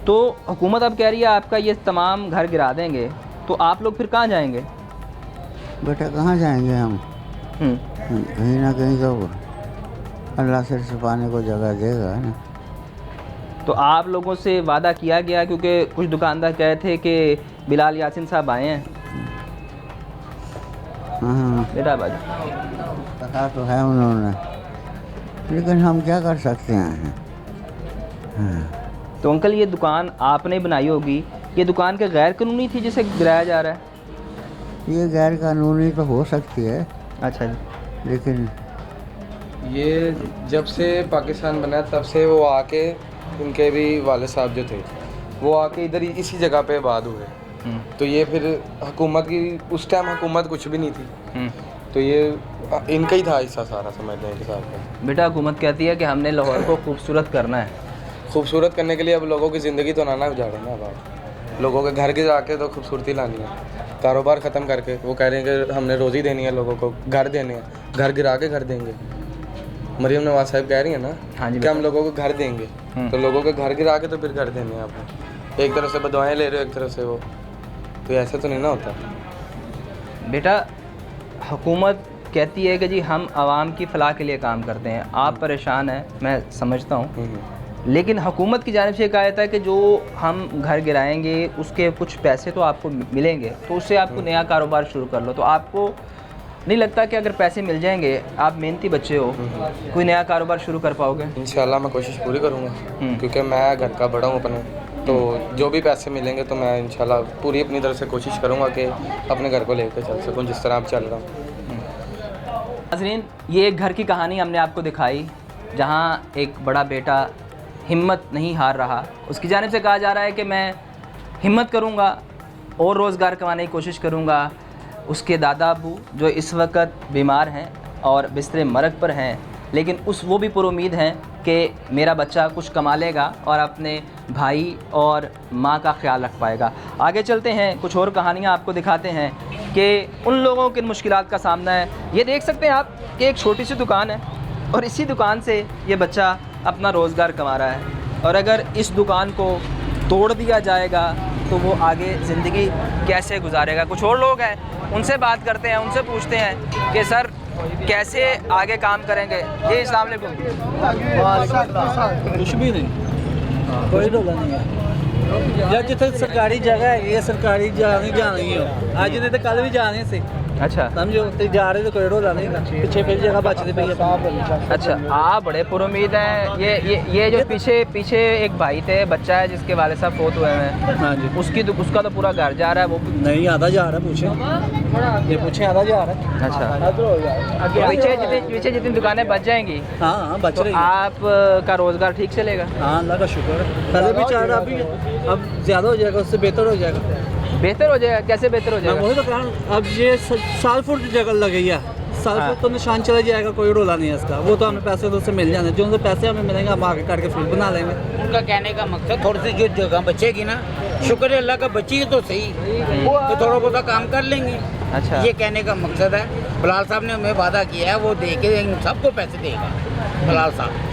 तो हुकूमत अब कह रही है आपका ये तमाम घर गिरा देंगे, तो आप लोग फिर कहाँ जाएंगे? बेटा कहाँ जाएंगे हम? कहीं ना कहीं तो अल्लाह से छुपाने को जगह देगा ना। तो आप लोगों से वादा किया गया, क्योंकि कुछ दुकानदार कहे थे कि बिलाल यासिन साहब आए हैं। हाँ, बेटा बाजू कहा तो है उन्होंने, लेकिन हम क्या कर सकते हैं। हाँ। तो अंकल ये दुकान आपने बनाई होगी, ये दुकान के गैर कानूनी थी जिसे गिराया जा रहा है? ये गैर कानूनी तो हो सकती है। अच्छा जी। लेकिन ये जब से पाकिस्तान बना तब से वो आके, उनके भी वाले साहब जो थे वो आके इधर इसी जगह पे आबाद हुए। तो ये फिर हुकूमत की, उस टाइम हुकूमत कुछ भी नहीं थी, तो ये इनका ही था हिस्सा सारा, समझ लें के साथ। बेटा हुकूमत कहती है कि हमने लाहौर को खूबसूरत करना है। खूबसूरत करने के लिए अब लोगों की ज़िंदगी तो ना उजाड़े ना, अब लोगों के घर के जाके तो खूबसूरती लानी है। कारोबार ख़त्म करके वो कह रहे हैं कि हमने रोज़ी देनी है लोगों को, घर देने हैं, घर गिरा के घर देंगे। मरीम नवाज साहब कह रही है ना हाँ जी कि हम लोगों को घर देंगे, तो लोगों के घर गिरा के तो फिर घर देने हैं आपको। एक तरफ से बदवाएँ ले रहे हो, एक तरफ से वो, तो ऐसे तो नहीं ना होता। बेटा हुकूमत कहती है कि जी हम आवाम की फ़लाह के लिए काम करते हैं, आप परेशान हैं, मैं समझता हूँ, लेकिन हुकूमत की जानिब से कहा जाता है कि जो हम घर गिराएंगे उसके कुछ पैसे तो आपको मिलेंगे, तो उससे आपको नया कारोबार शुरू कर लो। तो आपको नहीं लगता कि अगर पैसे मिल जाएंगे, आप मेहनती बच्चे हो, कोई नया कारोबार शुरू कर पाओगे? इंशाल्लाह मैं कोशिश पूरी करूँगा, क्योंकि मैं घर का बड़ा हूँ अपने, तो जो भी पैसे मिलेंगे तो मैं इंशाल्लाह पूरी अपनी तरफ से कोशिश करूँगा कि अपने घर को लेकर चल सकूँ जिस तरह आप चल रहा हूँ। नाज़रीन, ये एक घर की कहानी हमने आपको दिखाई जहाँ एक बड़ा बेटा हिम्मत नहीं हार रहा। उसकी जानिब से कहा जा रहा है कि मैं हिम्मत करूँगा और रोज़गार कमाने की कोशिश करूँगा। उसके दादा अबू जो इस वक्त बीमार हैं और बिस्तरे मरग पर हैं, लेकिन वो भी पुरुमीद हैं कि मेरा बच्चा कुछ कमा लेगा और अपने भाई और माँ का ख्याल रख पाएगा। आगे चलते हैं, कुछ और कहानियाँ आपको दिखाते हैं कि उन लोगों के मुश्किलात का सामना है। ये देख सकते हैं आप कि एक छोटी सी दुकान है और इसी दुकान से ये बच्चा अपना रोज़गार कमा रहा है, और अगर इस दुकान को तोड़ दिया जाएगा तो वो आगे ज़िंदगी कैसे गुजारेगा। कुछ और लोग हैं, उनसे बात करते हैं, उनसे पूछते हैं कि सर कैसे आगे काम करेंगे। ये अस्सलाम वालेकुम। कुछ भी नहीं, कोई रोला नहीं है यार। जिथे सरकारी जगह है ये सरकारी जानी हो, आज नहीं तो कल भी जाने से। अच्छा, समझो ते जा रहे तो कोई रोला नहीं था, पीछे फिर जगह बचती पई है। अच्छा, आप बड़े पुरुमीद हैं। ये जो पीछे एक भाई थे, बच्चा है जिसके वाले साहब फोत हुए हैं, हाँ जी, उसका तो पूरा घर जा रहा है। वो नहीं आधा जा रहा है, पूछे आधा जा रहा है। अच्छा, पीछे जितनी दुकानें बच जाएंगी, हाँ बच तो रही, आपका रोज़गार ठीक चलेगा? हाँ अल्लाह का शुक्र है। पहले भी चाह रहा, अभी अब ज़्यादा हो जाएगा, उससे बेहतर हो जाएगा। बेहतर हो जाएगा? कैसे बेहतर हो मैं जाएगा? वही तो कह रहा हूँ, अब ये साल फुट जगह लगी है, साल फुट तो निशान चला जाएगा, कोई रोला नहीं है इसका। वो तो हमें पैसे तो उससे मिल जाने, जो उनसे पैसे हमें मिलेंगे हम आगे काट के फिर बना लेंगे। उनका कहने का मकसद थोड़ी सी जो जगह बचेगी ना, शुक्र है अल्लाह का बची तो सही, तो थोड़ा बहुत काम कर लेंगे। अच्छा, ये कहने का मकसद है। बिलाल साहब ने हमें वादा किया है, वो दे के सबको पैसे देगा बिलाल साहब।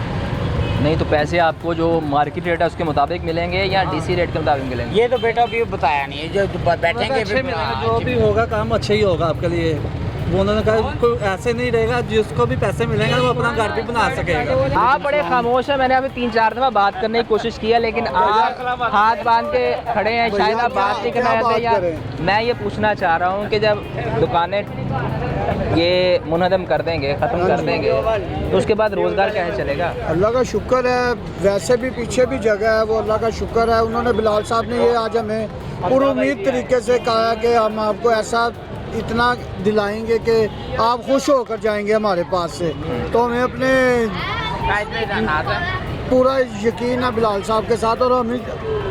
नहीं तो पैसे आपको जो मार्केट रेट है उसके मुताबिक मिलेंगे या डीसी रेट के मुताबिक मिलेंगे? ये तो बेटा अभी बताया नहीं है, जो बैठेंगे अच्छे मिलेंगे, जो भी होगा काम अच्छा ही होगा आपके लिए। वो उन्होंने कहा कोई ऐसे नहीं रहेगा, जिसको भी पैसे मिलेंगे वो अपना घर भी बना सकेगा। आप बड़े खामोश हैं, मैंने अभी 3-4 दफ़ा बात करने की कोशिश की है, लेकिन आप हाथ बांध के खड़े हैं, शायद आप बात नहीं करना चाहते। या मैं ये पूछना चाह रहा हूँ कि जब दुकानें ये मुनहदम कर देंगे, ख़त्म कर देंगे, तो उसके बाद रोज़गार कैसे चलेगा? अल्लाह का शुक्र है, वैसे भी पीछे भी जगह है, वो अल्लाह का शुक्र है। उन्होंने बिलाल साहब ने ये आज हमें पुरुमीद तरीके से कहा कि हम आपको ऐसा इतना दिलाएंगे कि आप खुश होकर जाएंगे हमारे पास से। तो हमें अपने पूरा यकीन है बिलाल साहब के साथ, और हम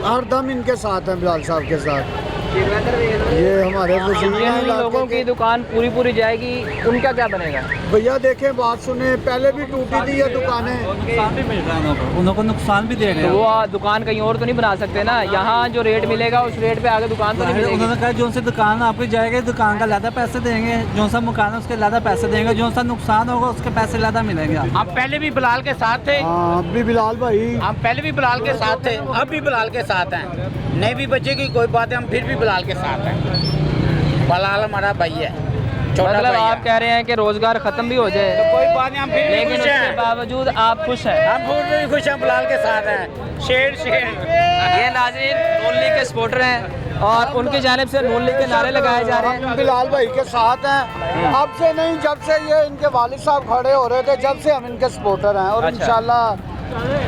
हर दम इनके साथ हैं बिलाल साहब के साथ। ये हमारे जिन लोगों की दुकान पूरी जाएगी उनका क्या बनेगा? भैया देखें, बात सुने, पहले भी टूटी थी ये दुकानें, नुकसान भी मिल रहा है उनको नुकसान भी दे रहे हैं। तो वो दुकान कहीं और तो नहीं बना सकते ना, यहाँ जो रेट मिलेगा उस रेट पे आगे दुकान तो नहीं मिलेगी। उन्होंने कहा जो से दुकान आपकी जाएगी दुकान का ज़्यादा पैसे देंगे, जो सा मकान है उसके ज़्यादा पैसे देंगे, जो सा नुकसान होगा उसके पैसे ज़्यादा मिलेंगे। आप पहले भी बिलाल के साथ थे? अब भी बिलाल भाई, हम पहले भी बिलाल के साथ थे, अब भी बिलाल के साथ हैं। नहीं भी बचेगी कोई बात है, हम फिर भी बिलाल के साथ हैं। बिलाल हमारा भाई है, छोटा मतलब भाई आप है। कह रहे हैं कि रोज़गार ख़त्म भी हो जाए तो कोई बात नहीं, हम फिर भी लेकिन खुश उसके हैं। बावजूद आप खुश हैं? हम फिर भी खुश हैं, बिलाल के साथ हैं। शेर ये नाज़रीन नून लीग के सपोर्टर हैं और उनकी जानिब से नून लीग के नारे लगाए जा रहे हैं। हम बिलाल भाई के साथ हैं, अब से नहीं, जब से ये इनके वालिद साहब खड़े हो रहे थे, जब से हम इनके सपोर्टर हैं। और अच्छा। इंशाल्लाह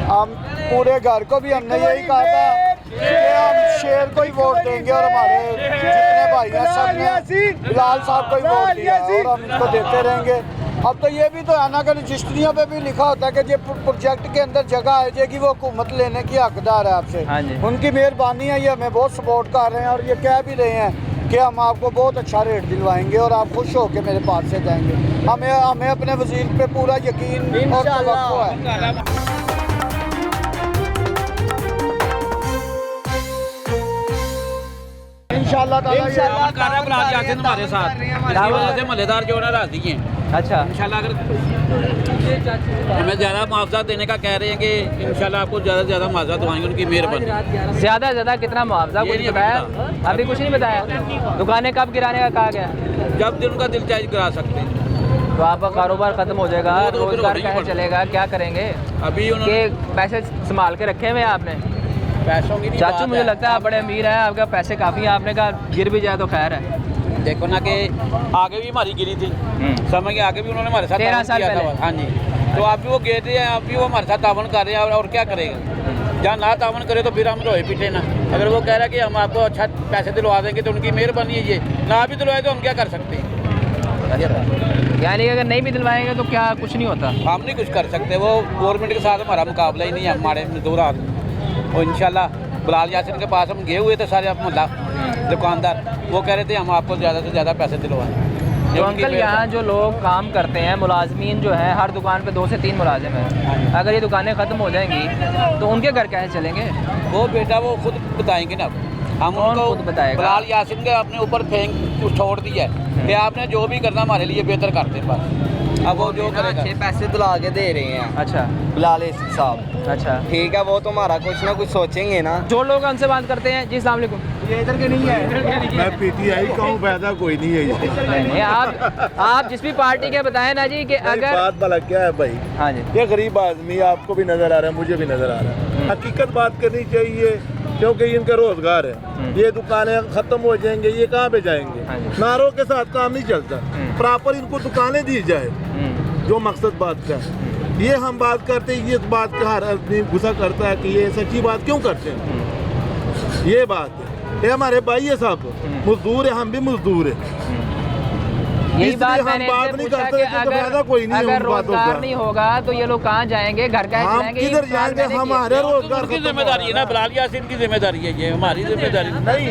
हम पूरे घर को भी हमने यही कहा था कि हम शेर को ही वोट देंगे, और हमारे जितने भाई हैं सब ने बिलाल साहब को ही वोट दिया और हम इसको देते रहेंगे। अब तो ये भी तो है ना कि रजिस्ट्रियों पे भी लिखा होता है कि ये प्रोजेक्ट के अंदर जगह आ जाएगी, वो हुकूमत लेने की हकदार है आपसे। हाँ जी। उनकी मेहरबानी है, ये हमें बहुत सपोर्ट कर रहे हैं और ये कह भी रहे हैं कि हम आपको बहुत अच्छा रेट दिलवाएंगे और आप खुश होकर मेरे पास से जाएंगे। हमें अपने वजीर पे पूरा यकीन और तवक्को है। इंशाल्लाह हमारे साथ इसकी वजह से महल्लेदार जो है राजी हैं। अच्छा, इंशाल्लाह अगर हमें ज़्यादा मुआवजा देने का कह रहे हैं कि इंशाल्लाह आपको ज़्यादा से ज़्यादा मुआवजा दवाएंगे, उनकी मेहरबानी। ज़्यादा से ज़्यादा कितना मुआवजा कुछ बताया? अभी कुछ नहीं बताया। दुकानें कब गिराने का कहा गया? जब दिन उनका दिल चाहे गिरा सकते हैं। तो आपका कारोबार खत्म हो जाएगा, रोजगार कैसे चलेगा, क्या करेंगे? अभी उन्होंने पैसे संभाल के रखे हुए हैं आपने? पैसों की नहीं चाचू बात मुझे लगता है आप बड़े अमीर हैं, आपके पैसे काफ़ी हैं, आपने कहा गिर भी जाए तो खैर है। देखो ना कि आगे भी हमारी गिरी थी, समय के आगे भी उन्होंने हमारे साथ 13 साल पहले। हाँ जी, तो आप भी वो गए थे, आप भी वो हमारे साथ तावन कर रहे हैं और क्या करेगा? जहाँ ना तावन करे तो फिर हम रोए पीटे ना। अगर वो कह रहा है कि हम आपको अच्छा पैसे दिलवा देंगे तो उनकी मेहरबानी है, ये ना भी दिलवाए तो हम क्या कर सकते हैं? यानी अगर नहीं भी दिलवाएंगे तो क्या कुछ नहीं होता? हम नहीं कुछ कर सकते, वो गवर्नमेंट के साथ हमारा मुकाबला ही नहीं है। हमारे मजदूर आदमी और इंशाल्लाह बिलाल यासिन के पास हम गए हुए थे सारे मोहल्ला दुकानदार, वो कह रहे थे हम आपको ज़्यादा से ज़्यादा पैसे दिलवाएं। तो अंकल यहाँ जो लोग काम करते हैं, मुलाजमीन जो है, हर दुकान पे 2 से 3 मुलाजिम हैं, अगर ये दुकानें ख़त्म हो जाएंगी तो उनके घर कैसे चलेंगे? वो बेटा वो खुद बताएंगे ना, हम उनको खुद बताएगा? बिलाल यासिन के अपने ऊपर फेंक छोड़ दिया है कि आपने जो भी करना हमारे लिए बेहतर करते हैं बस। अब वो जो करेगा। अच्छे पैसे दिला के दे रहे हैं। अच्छा, बिलाल यासिन साहब। अच्छा, ठीक है, वो तो हमारा कुछ ना कुछ सोचेंगे ना। जो लोग हमसे बात करते हैं, जी अस्सलाम वालेकुम। ये इधर के नहीं है। मैं पीटीआई का हूँ, फायदा कोई नहीं है इसमें। नहीं, आप जिस भी पार्टी के बताएं ना जी कि अगर बात भला क्या है भाई? हाँ जी, ये गरीब आदमी आपको भी नजर आ रहा है, मुझे भी नजर आ रहा है। हकीकत बात करनी चाहिए क्योंकि इनका रोजगार है। ये दुकानें खत्म हो जाएंगे, ये कहाँ पे जाएंगे? नारों के साथ काम नहीं चलता, प्रॉपर इनको दुकानें दी जाए, जो मकसद बात का है। ये हम बात करते हैं, ये बात का हर आदमी गुस्सा करता है कि ये सच्ची बात क्यों करते हैं। ये बात है, ये हमारे भाई है साहब, मजदूर है, हम भी मजदूर है। यही इसलिए बात हम मैंने बात इनसे नहीं पूछा करते कि तो फायदा कोई नहीं है अगर उन बातों रोजगार का। नहीं होगा तो ये लोग कहाँ जाएंगे, घर कैसे हम जाएंगे? किधर जाएंगे? हमारे रोजगार उनकी जिम्मेदारी है ना, बिलाल यासिन की जिम्मेदारी है, ये हमारी जिम्मेदारी नहीं।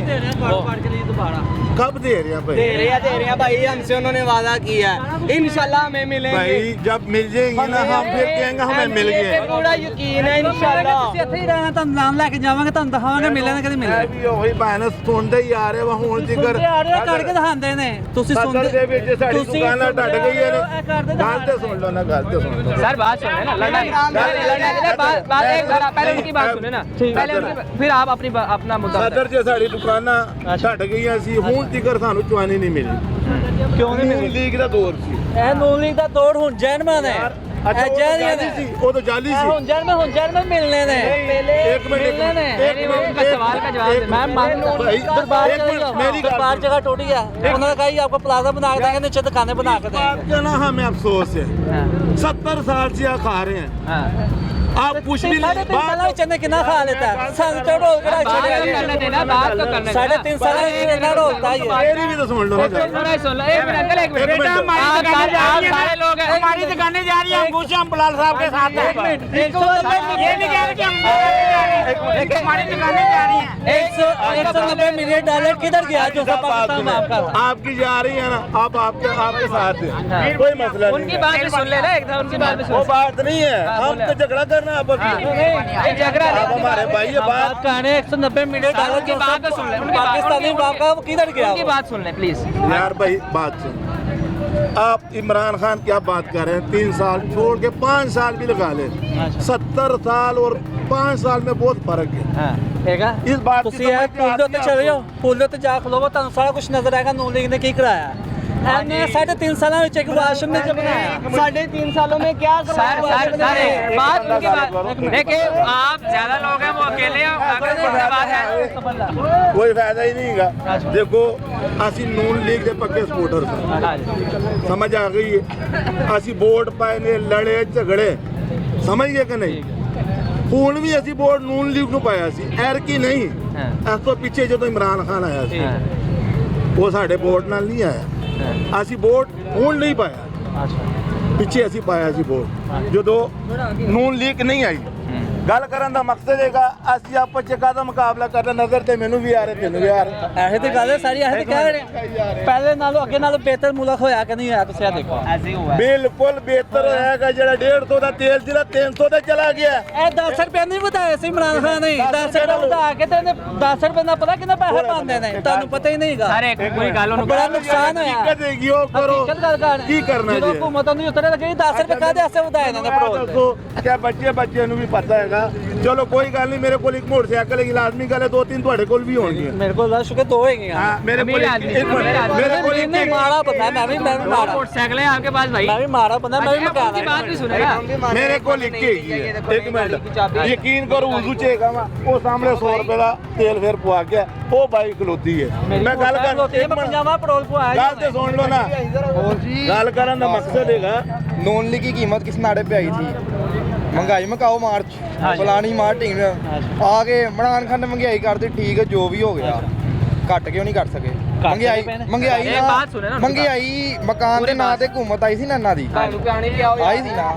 कब दे रहे हैं भाई? दे रहे हैं भाई, हमसे उन्होंने वादा किया है, इंशाल्लाह हमें मिलेंगे भाई। जब मिल जाएंगे ना हम फिर कहेंगे हमें मिल गए। पूरा यकीन है इंशाल्लाह। ਇੱਥੇ ਹੀ ਰਹਿਣਾ, ਤੁਹਾਨੂੰ ਨਾਮ ਲੈ ਕੇ ਜਾਵਾਂਗੇ, ਤੁਹਾਨੂੰ ਦਿਖਾਵਾਂਗੇ ਮਿਲਿਆ ਨਾ ਕਦੇ ਮਿਲਿਆ। ਵੀ ਉਹੀ ਬਾਇਨਸ ਸੁਣਦੇ ਹੀ ਆ ਰਹੇ ਵਾ ਹੁਣ ਜਿਗਰ ਕਰਕੇ ਦਿਖਾਉਂਦੇ ਨੇ, ਤੁਸੀਂ ਸਦਰ ਸੁਣਦੇ ਦੇ ਵਿੱਚ ਸਾਡੀ ਦੁਕਾਨਾਂ ਢੱਟ ਗਈਆਂ ਨੇ। ਗੱਲ ਤੇ ਸੁਣ ਲਓ ਨਾ, ਗੱਲ ਤੇ ਸੁਣ ਲਓ। सर बात सुन ना, लड़ना बात एक बार पहले उनकी बात सुने ना, पहले उनकी, फिर आप अपना मुद्दा बताएं। ਸਦਰ 'ਚ ਸਾਡੀ ਦੁਕਾਨਾਂ ਢੱਟ ਗਈਆਂ ਸੀ, ਹੁਣ ਤੀਕਰ ਸਾਨੂੰ ਚੁਆਨੀ ਨਹੀਂ ਮਿਲੀ। ਕਿਉਂ ਨਹੀਂ ਮਿਲੀ? ਲੀਗ ਦਾ ਦੌਰ ਸੀ। ਇਹ ਨੂਨ ਲੀਗ ਦਾ ਤੋੜ ਹੁਣ ਜੈਨਮਨ ਹੈ। ਅੱਛਾ, ਉਹ ਜਾਲੀ ਸੀ, ਉਹ ਤਾਂ ਜਾਲੀ ਸੀ। ਹੁਣ ਜੈਨਮਨ ਮਿਲਨੇ ਨੇ। ਇੱਕ ਮਿੰਟ, सवाल का जवाब देना। मैं मान भाई, दरबार एक मिनट, मेरी दरबार बात जगह टूटी है, उन्होंने कहा ये आपको प्लाजा बना के देंगे, नीचे दुकानें बना के बात देंगे। का ना हमें अफसोस है, 70 साल से यहाँ खा रहे हैं। आप कुछ भी साढ़े 3 साल चने कितना खा लेता है, सन तो ढोल के करने देना, बात तो करने देना। 3.5 साल कितना ढोलता है ये। मेरी भी तो सुन लो ना। सुन लो, एक मिनट अंकल, एक मिनट। आप सारे लोग हैं, हमारी दुकानें जा रही हैं, हम पूछे हम बिलाल साहब के साथ हैं। ये नहीं कह रहे कि हम हमारी दुकानें जा रही हैं। 190 मिलियन डॉलर किधर गया जो सब पाकिस्तान में आपका? आपकी जा रही है ना, आप आपके साथ हैं, कोई मसला नहीं उनकी है। बात भी सुन लेना, एक था उनकी बात भी वो सुन। बात नहीं है, हम तो झगड़ा करना आप झगड़ा आप हमारे भाई ये बात बात कहने 190 मिलियन डॉलर उनकी बात तो सुन ले, उनकी बात- पाकिस्तानी बाप का किधर गया? उनकी बात सुन ले प्लीज। यार भाई बात सुन। आप इमरान खान क्या बात कर रहे हैं? 3 साल छोड़ के 5 साल भी लगा ले। 70 साल और 5 साल में बहुत फर्क है। ठीक है, इस बात की ਤੁਸੀਂ ਇਹ ਪੁੱਲ ਦੇ ਉੱਤੇ ਚਲੇ ਜਾਓ, ਪੁੱਲ ਦੇ ਉੱਤੇ ਜਾ ਖਲੋਵੋ, ਤੁਹਾਨੂੰ ਸਾਰਾ ਕੁਝ ਨਜ਼ਰ ਆਏਗਾ ਨੂਨ ਲੀਗ ਨੇ ਕੀ ਕਰਾਇਆ। ਇਹਨੇ 3.5 ਸਾਲਾਂ ਵਿੱਚ ਇੱਕ ਵਾਸ਼ਰੂਮ ਨਹੀਂ ਬਣਾਇਆ। 3.5 सालों में क्या सर बात उनकी बात देखिए, आप ज्यादा लोग हैं, वो अकेले हैं, अगर उनकी बात है कोई फायदा ही नहीं है। देखो असी नून लीग के पक्के सपोर्टर थे, समझ आ गई है। असी वोट पाए ने लड़े झगड़े, समझ गए कि नहीं? ਹੁਣ ਵੀ ਅਸੀਂ ਵੋਟ ਨੂਨ ਲੀਗ ਨੂੰ ਪਾਇਆ ਸੀ, ਐਰਕੀ ਨਹੀਂ। ਇਸ ਤੋਂ ਪਿੱਛੇ ਜਦੋਂ ਇਮਰਾਨ ਖਾਨ ਆਇਆ ਸੀ, ਉਹ ਸਾਡੇ ਵੋਟ ਨਾਲ ਨਹੀਂ ਆਇਆ। ਅਸੀਂ ਵੋਟ ਹੁਣ ਨਹੀਂ ਪਾਇਆ, ਪਿੱਛੇ ਅਸੀਂ ਪਾਇਆ ਸੀ ਵੋਟ ਜਦੋਂ ਨੂਨ ਲੀਗ ਨਹੀਂ ਆਈ। ਗੱਲ ਕਰਨ ਦਾ ਮਕਸਦ ਹੈਗਾ ਅਸੀਂ ਆਪਸ ਚ ਕਾਹਦਾ ਮੁਕਾਬਲਾ ਕਰਨਾ ਨਜ਼ਰ ਤੇ ਮੈਨੂੰ ਵੀ ਆ ਰਹੇ ਤੈਨੂੰ ਵੀ ਆ ਰਹੇ ऐसे तो गल है सारी ऐसे तो कह रहे हैं पहले नालों अगे नालों बेहतर मुल्क होया कि नहीं होया तुम ये देखो ऐसे ही हुआ है। ਬਿਲਕੁਲ ਬਿਹਤਰ ਹੋਏਗਾ ਜਿਹੜਾ 150 ਦਾ ਤੇਲ ਜਿਹੜਾ 300 ਤੇ ਚਲਾ ਗਿਆ ए 10 रुपए नहीं बताया सी इमरान खान ने 10 रुपए बता के तेने 10 रुपए ना पता कितने पैसे पांदे ने तानू पता ही नहींगा सर एक कोई गल ਉਹਨੂੰ बड़ा नुकसान होया ਦਿੱਕਤ ਹੈਗੀ ਉਹ ਕਰੋ हकीकत गल कर ਕੀ ਕਰਨਾ ਜਦੋਂ ਜੀ हुकूमत ने उतरे लगे 10 रुपए कादे ऐसे बताए ने पेट्रोल ਦੱਸੋ ਕਿ ਬੱਚੇ ਨੂੰ ਵੀ ਪਤਾ ਹੈਗਾ ਚਲੋ ਕੋਈ ਗੱਲ ਨਹੀਂ ਮੇਰੇ ਕੋਲ ਇੱਕ ਮੋਟਰਸਾਈਕਲ ਹੈਗੀ ਲਾਜ਼ਮੀ ਗੱਲ ਹੈ 2-3 ਤੁਹਾਡੇ ਕੋਲ ਵੀ ਹੋਣਗੇ मेरे को लाश के दो होंगे हाँ मेरे को मेरे को नहीं मारा बंदा मैं भी मारा मोटरसाइकिल है आपके पास भाई मैं भी मारा बंदा मैं भी मकान बात भी सुनेगा ਮੇਰੇ ਕੋਲ ਇੱਕ ਹੈਗੀ ਹੈ ਇੱਕ ਮਿੰਟ ਯਕੀਨ ਕਰੋ ਉਜ਼ੂ ਚ ਹੈਗਾ ਵਾ ਉਹ ਸਾਹਮਣੇ 100 ਰੁਪਏ ਦਾ ਤੇਲ ਫੇਰ ਪਵਾ ਗਿਆ ਉਹ ਬਾਈਕ ਖਲੋਤੀ ਹੈ ਮੈਂ ਗੱਲ ਕਰ मैं पंजाबा पेट्रोल को आया ਗੱਲ ਤੇ ਸੁਣ ਲਓ ਨਾ ਗੱਲ ਕਰਨ ਦਾ ਮਕਸਦ ਹੈਗਾ नॉन ली की कीमत किस नाड़े पे आई थी महंगाई में काओ मार्च फलानी मार टीम आगे इमरान खान ने महंगाई कर दी ठीक है जो भी हो गया घट क्यों नहीं कर सके महंगाई एक बात सुने ना महंगाई मकान के नां ते हुकूमत आई सी ना इन्हां दी आई सी ना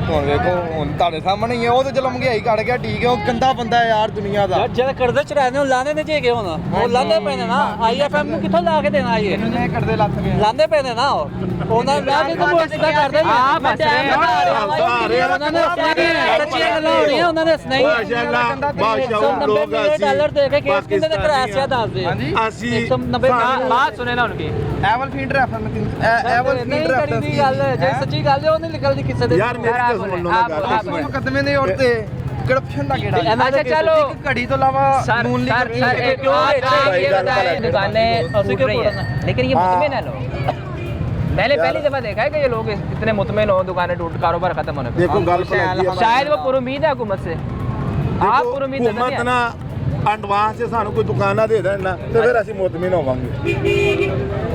ਹੁਣ ਵੇਖੋ ਹੁਣ ਤੁਹਾਡੇ ਸਾਹਮਣੇ ਹੀ ਹੈ ਉਹ ਤੇ ਚਲੋ ਮਹਿੰਗਾਈ ਕੱਢ ਗਿਆ ਠੀਕ ਹੈ ਉਹ ਗੰਦਾ ਬੰਦਾ ਹੈ ਯਾਰ ਦੁਨੀਆ ਦਾ ਜਿਹੜੇ ਕਰਜ਼ੇ ਚ ਰਹਿੰਦੇ ਉਹ ਲਾਣੇ ਨੇ ਜੇਗੇ ਹੁਣ ਉਹ ਲਾਂਦੇ ਪਏ ਨੇ ਨਾ ਆਈਐਫਐਮ ਨੂੰ ਕਿੱਥੋਂ ਲਾ ਕੇ ਦੇਣਾ ਇਹ ਕਿੰਨੇ ਕਰਦੇ ਲੱਥ ਗਏ ਲਾਂਦੇ ਪਏ ਨੇ ਨਾ ਉਹਨਾਂ ਲਾ ਕੇ ਤਾਂ ਮੁਸਤਾ ਕਰਦੇ ਨੇ ਆਪ ਹੱਸ ਰਹੇ ਉਹਨਾਂ ਨੇ ਸੱਚੀਆਂ ਗੱਲਾਂ ਹੋ ਰਹੀਆਂ ਉਹਨਾਂ ਨੇ ਨਹੀਂ ਮਾਸ਼ਾਅੱਲਾ ਬਾਦਸ਼ਾਹ ਲੋਕ ਡਾਲਰ ਦੇ ਕੇ ਕੇਸ ਕਿੰਨੇ ਦੇ ਕਰਾਇਆ ਸੀ ਦੱਸ ਦੇ ਅਸੀਂ 190 बात सुने ना उनकी ਐਵਲ ਫੀਡਰ ਐਫਐਮ ਐਵਲ ਨਹੀਂ ਫੀਡਰ ਕਰੀ ਦੀ ਗੱਲ ਜੇ ਸੱਚੀ ਗੱਲ ਹੈ ਉਹ ਨਹੀਂ ਨਿਕਲਦੀ ਕਿਸੇ ਦੇ ਯਾਰ ਮੇਰੀ ਤੇ ਸੁਣ ਲਓ ਨਾ ਗੱਲ ਮੁਕੱਦਮੇ ਦੇ ਔਰਤੇ ਕਰਪਸ਼ਨ ਦਾ ਕਿਹੜਾ अच्छा चलो ਇੱਕ ਘੜੀ ਤੋਂ ਇਲਾਵਾ सर ਨੂਨ ਲੀਗ सर सर एक आप ये बताएं दुकानें टूट रही है लेकिन ये मुतमिन है लोग मैंने पहली दफा देखा है कि ये लोग इतने मुतमिन हो दुकानें टूट कारोबार खत्म होने पे ਦੇਖੋ ਗੱਲ ਪਲਟੀ ਹੈ शायद वो पुरुमीद है हुकूमत से आप पुरुमीद नजर हुकूमत नहीं ना ਐਡਵਾਂਸ 'ਚ ਸਾਨੂੰ ਕੋਈ ਦੁਕਾਨਾਂ ਦੇ ਦੇਣ ਨਾ ਤੇ ਫਿਰ ਅਸੀਂ ਮੁਤਮਿਨ ਹੋਵਾਂਗੇ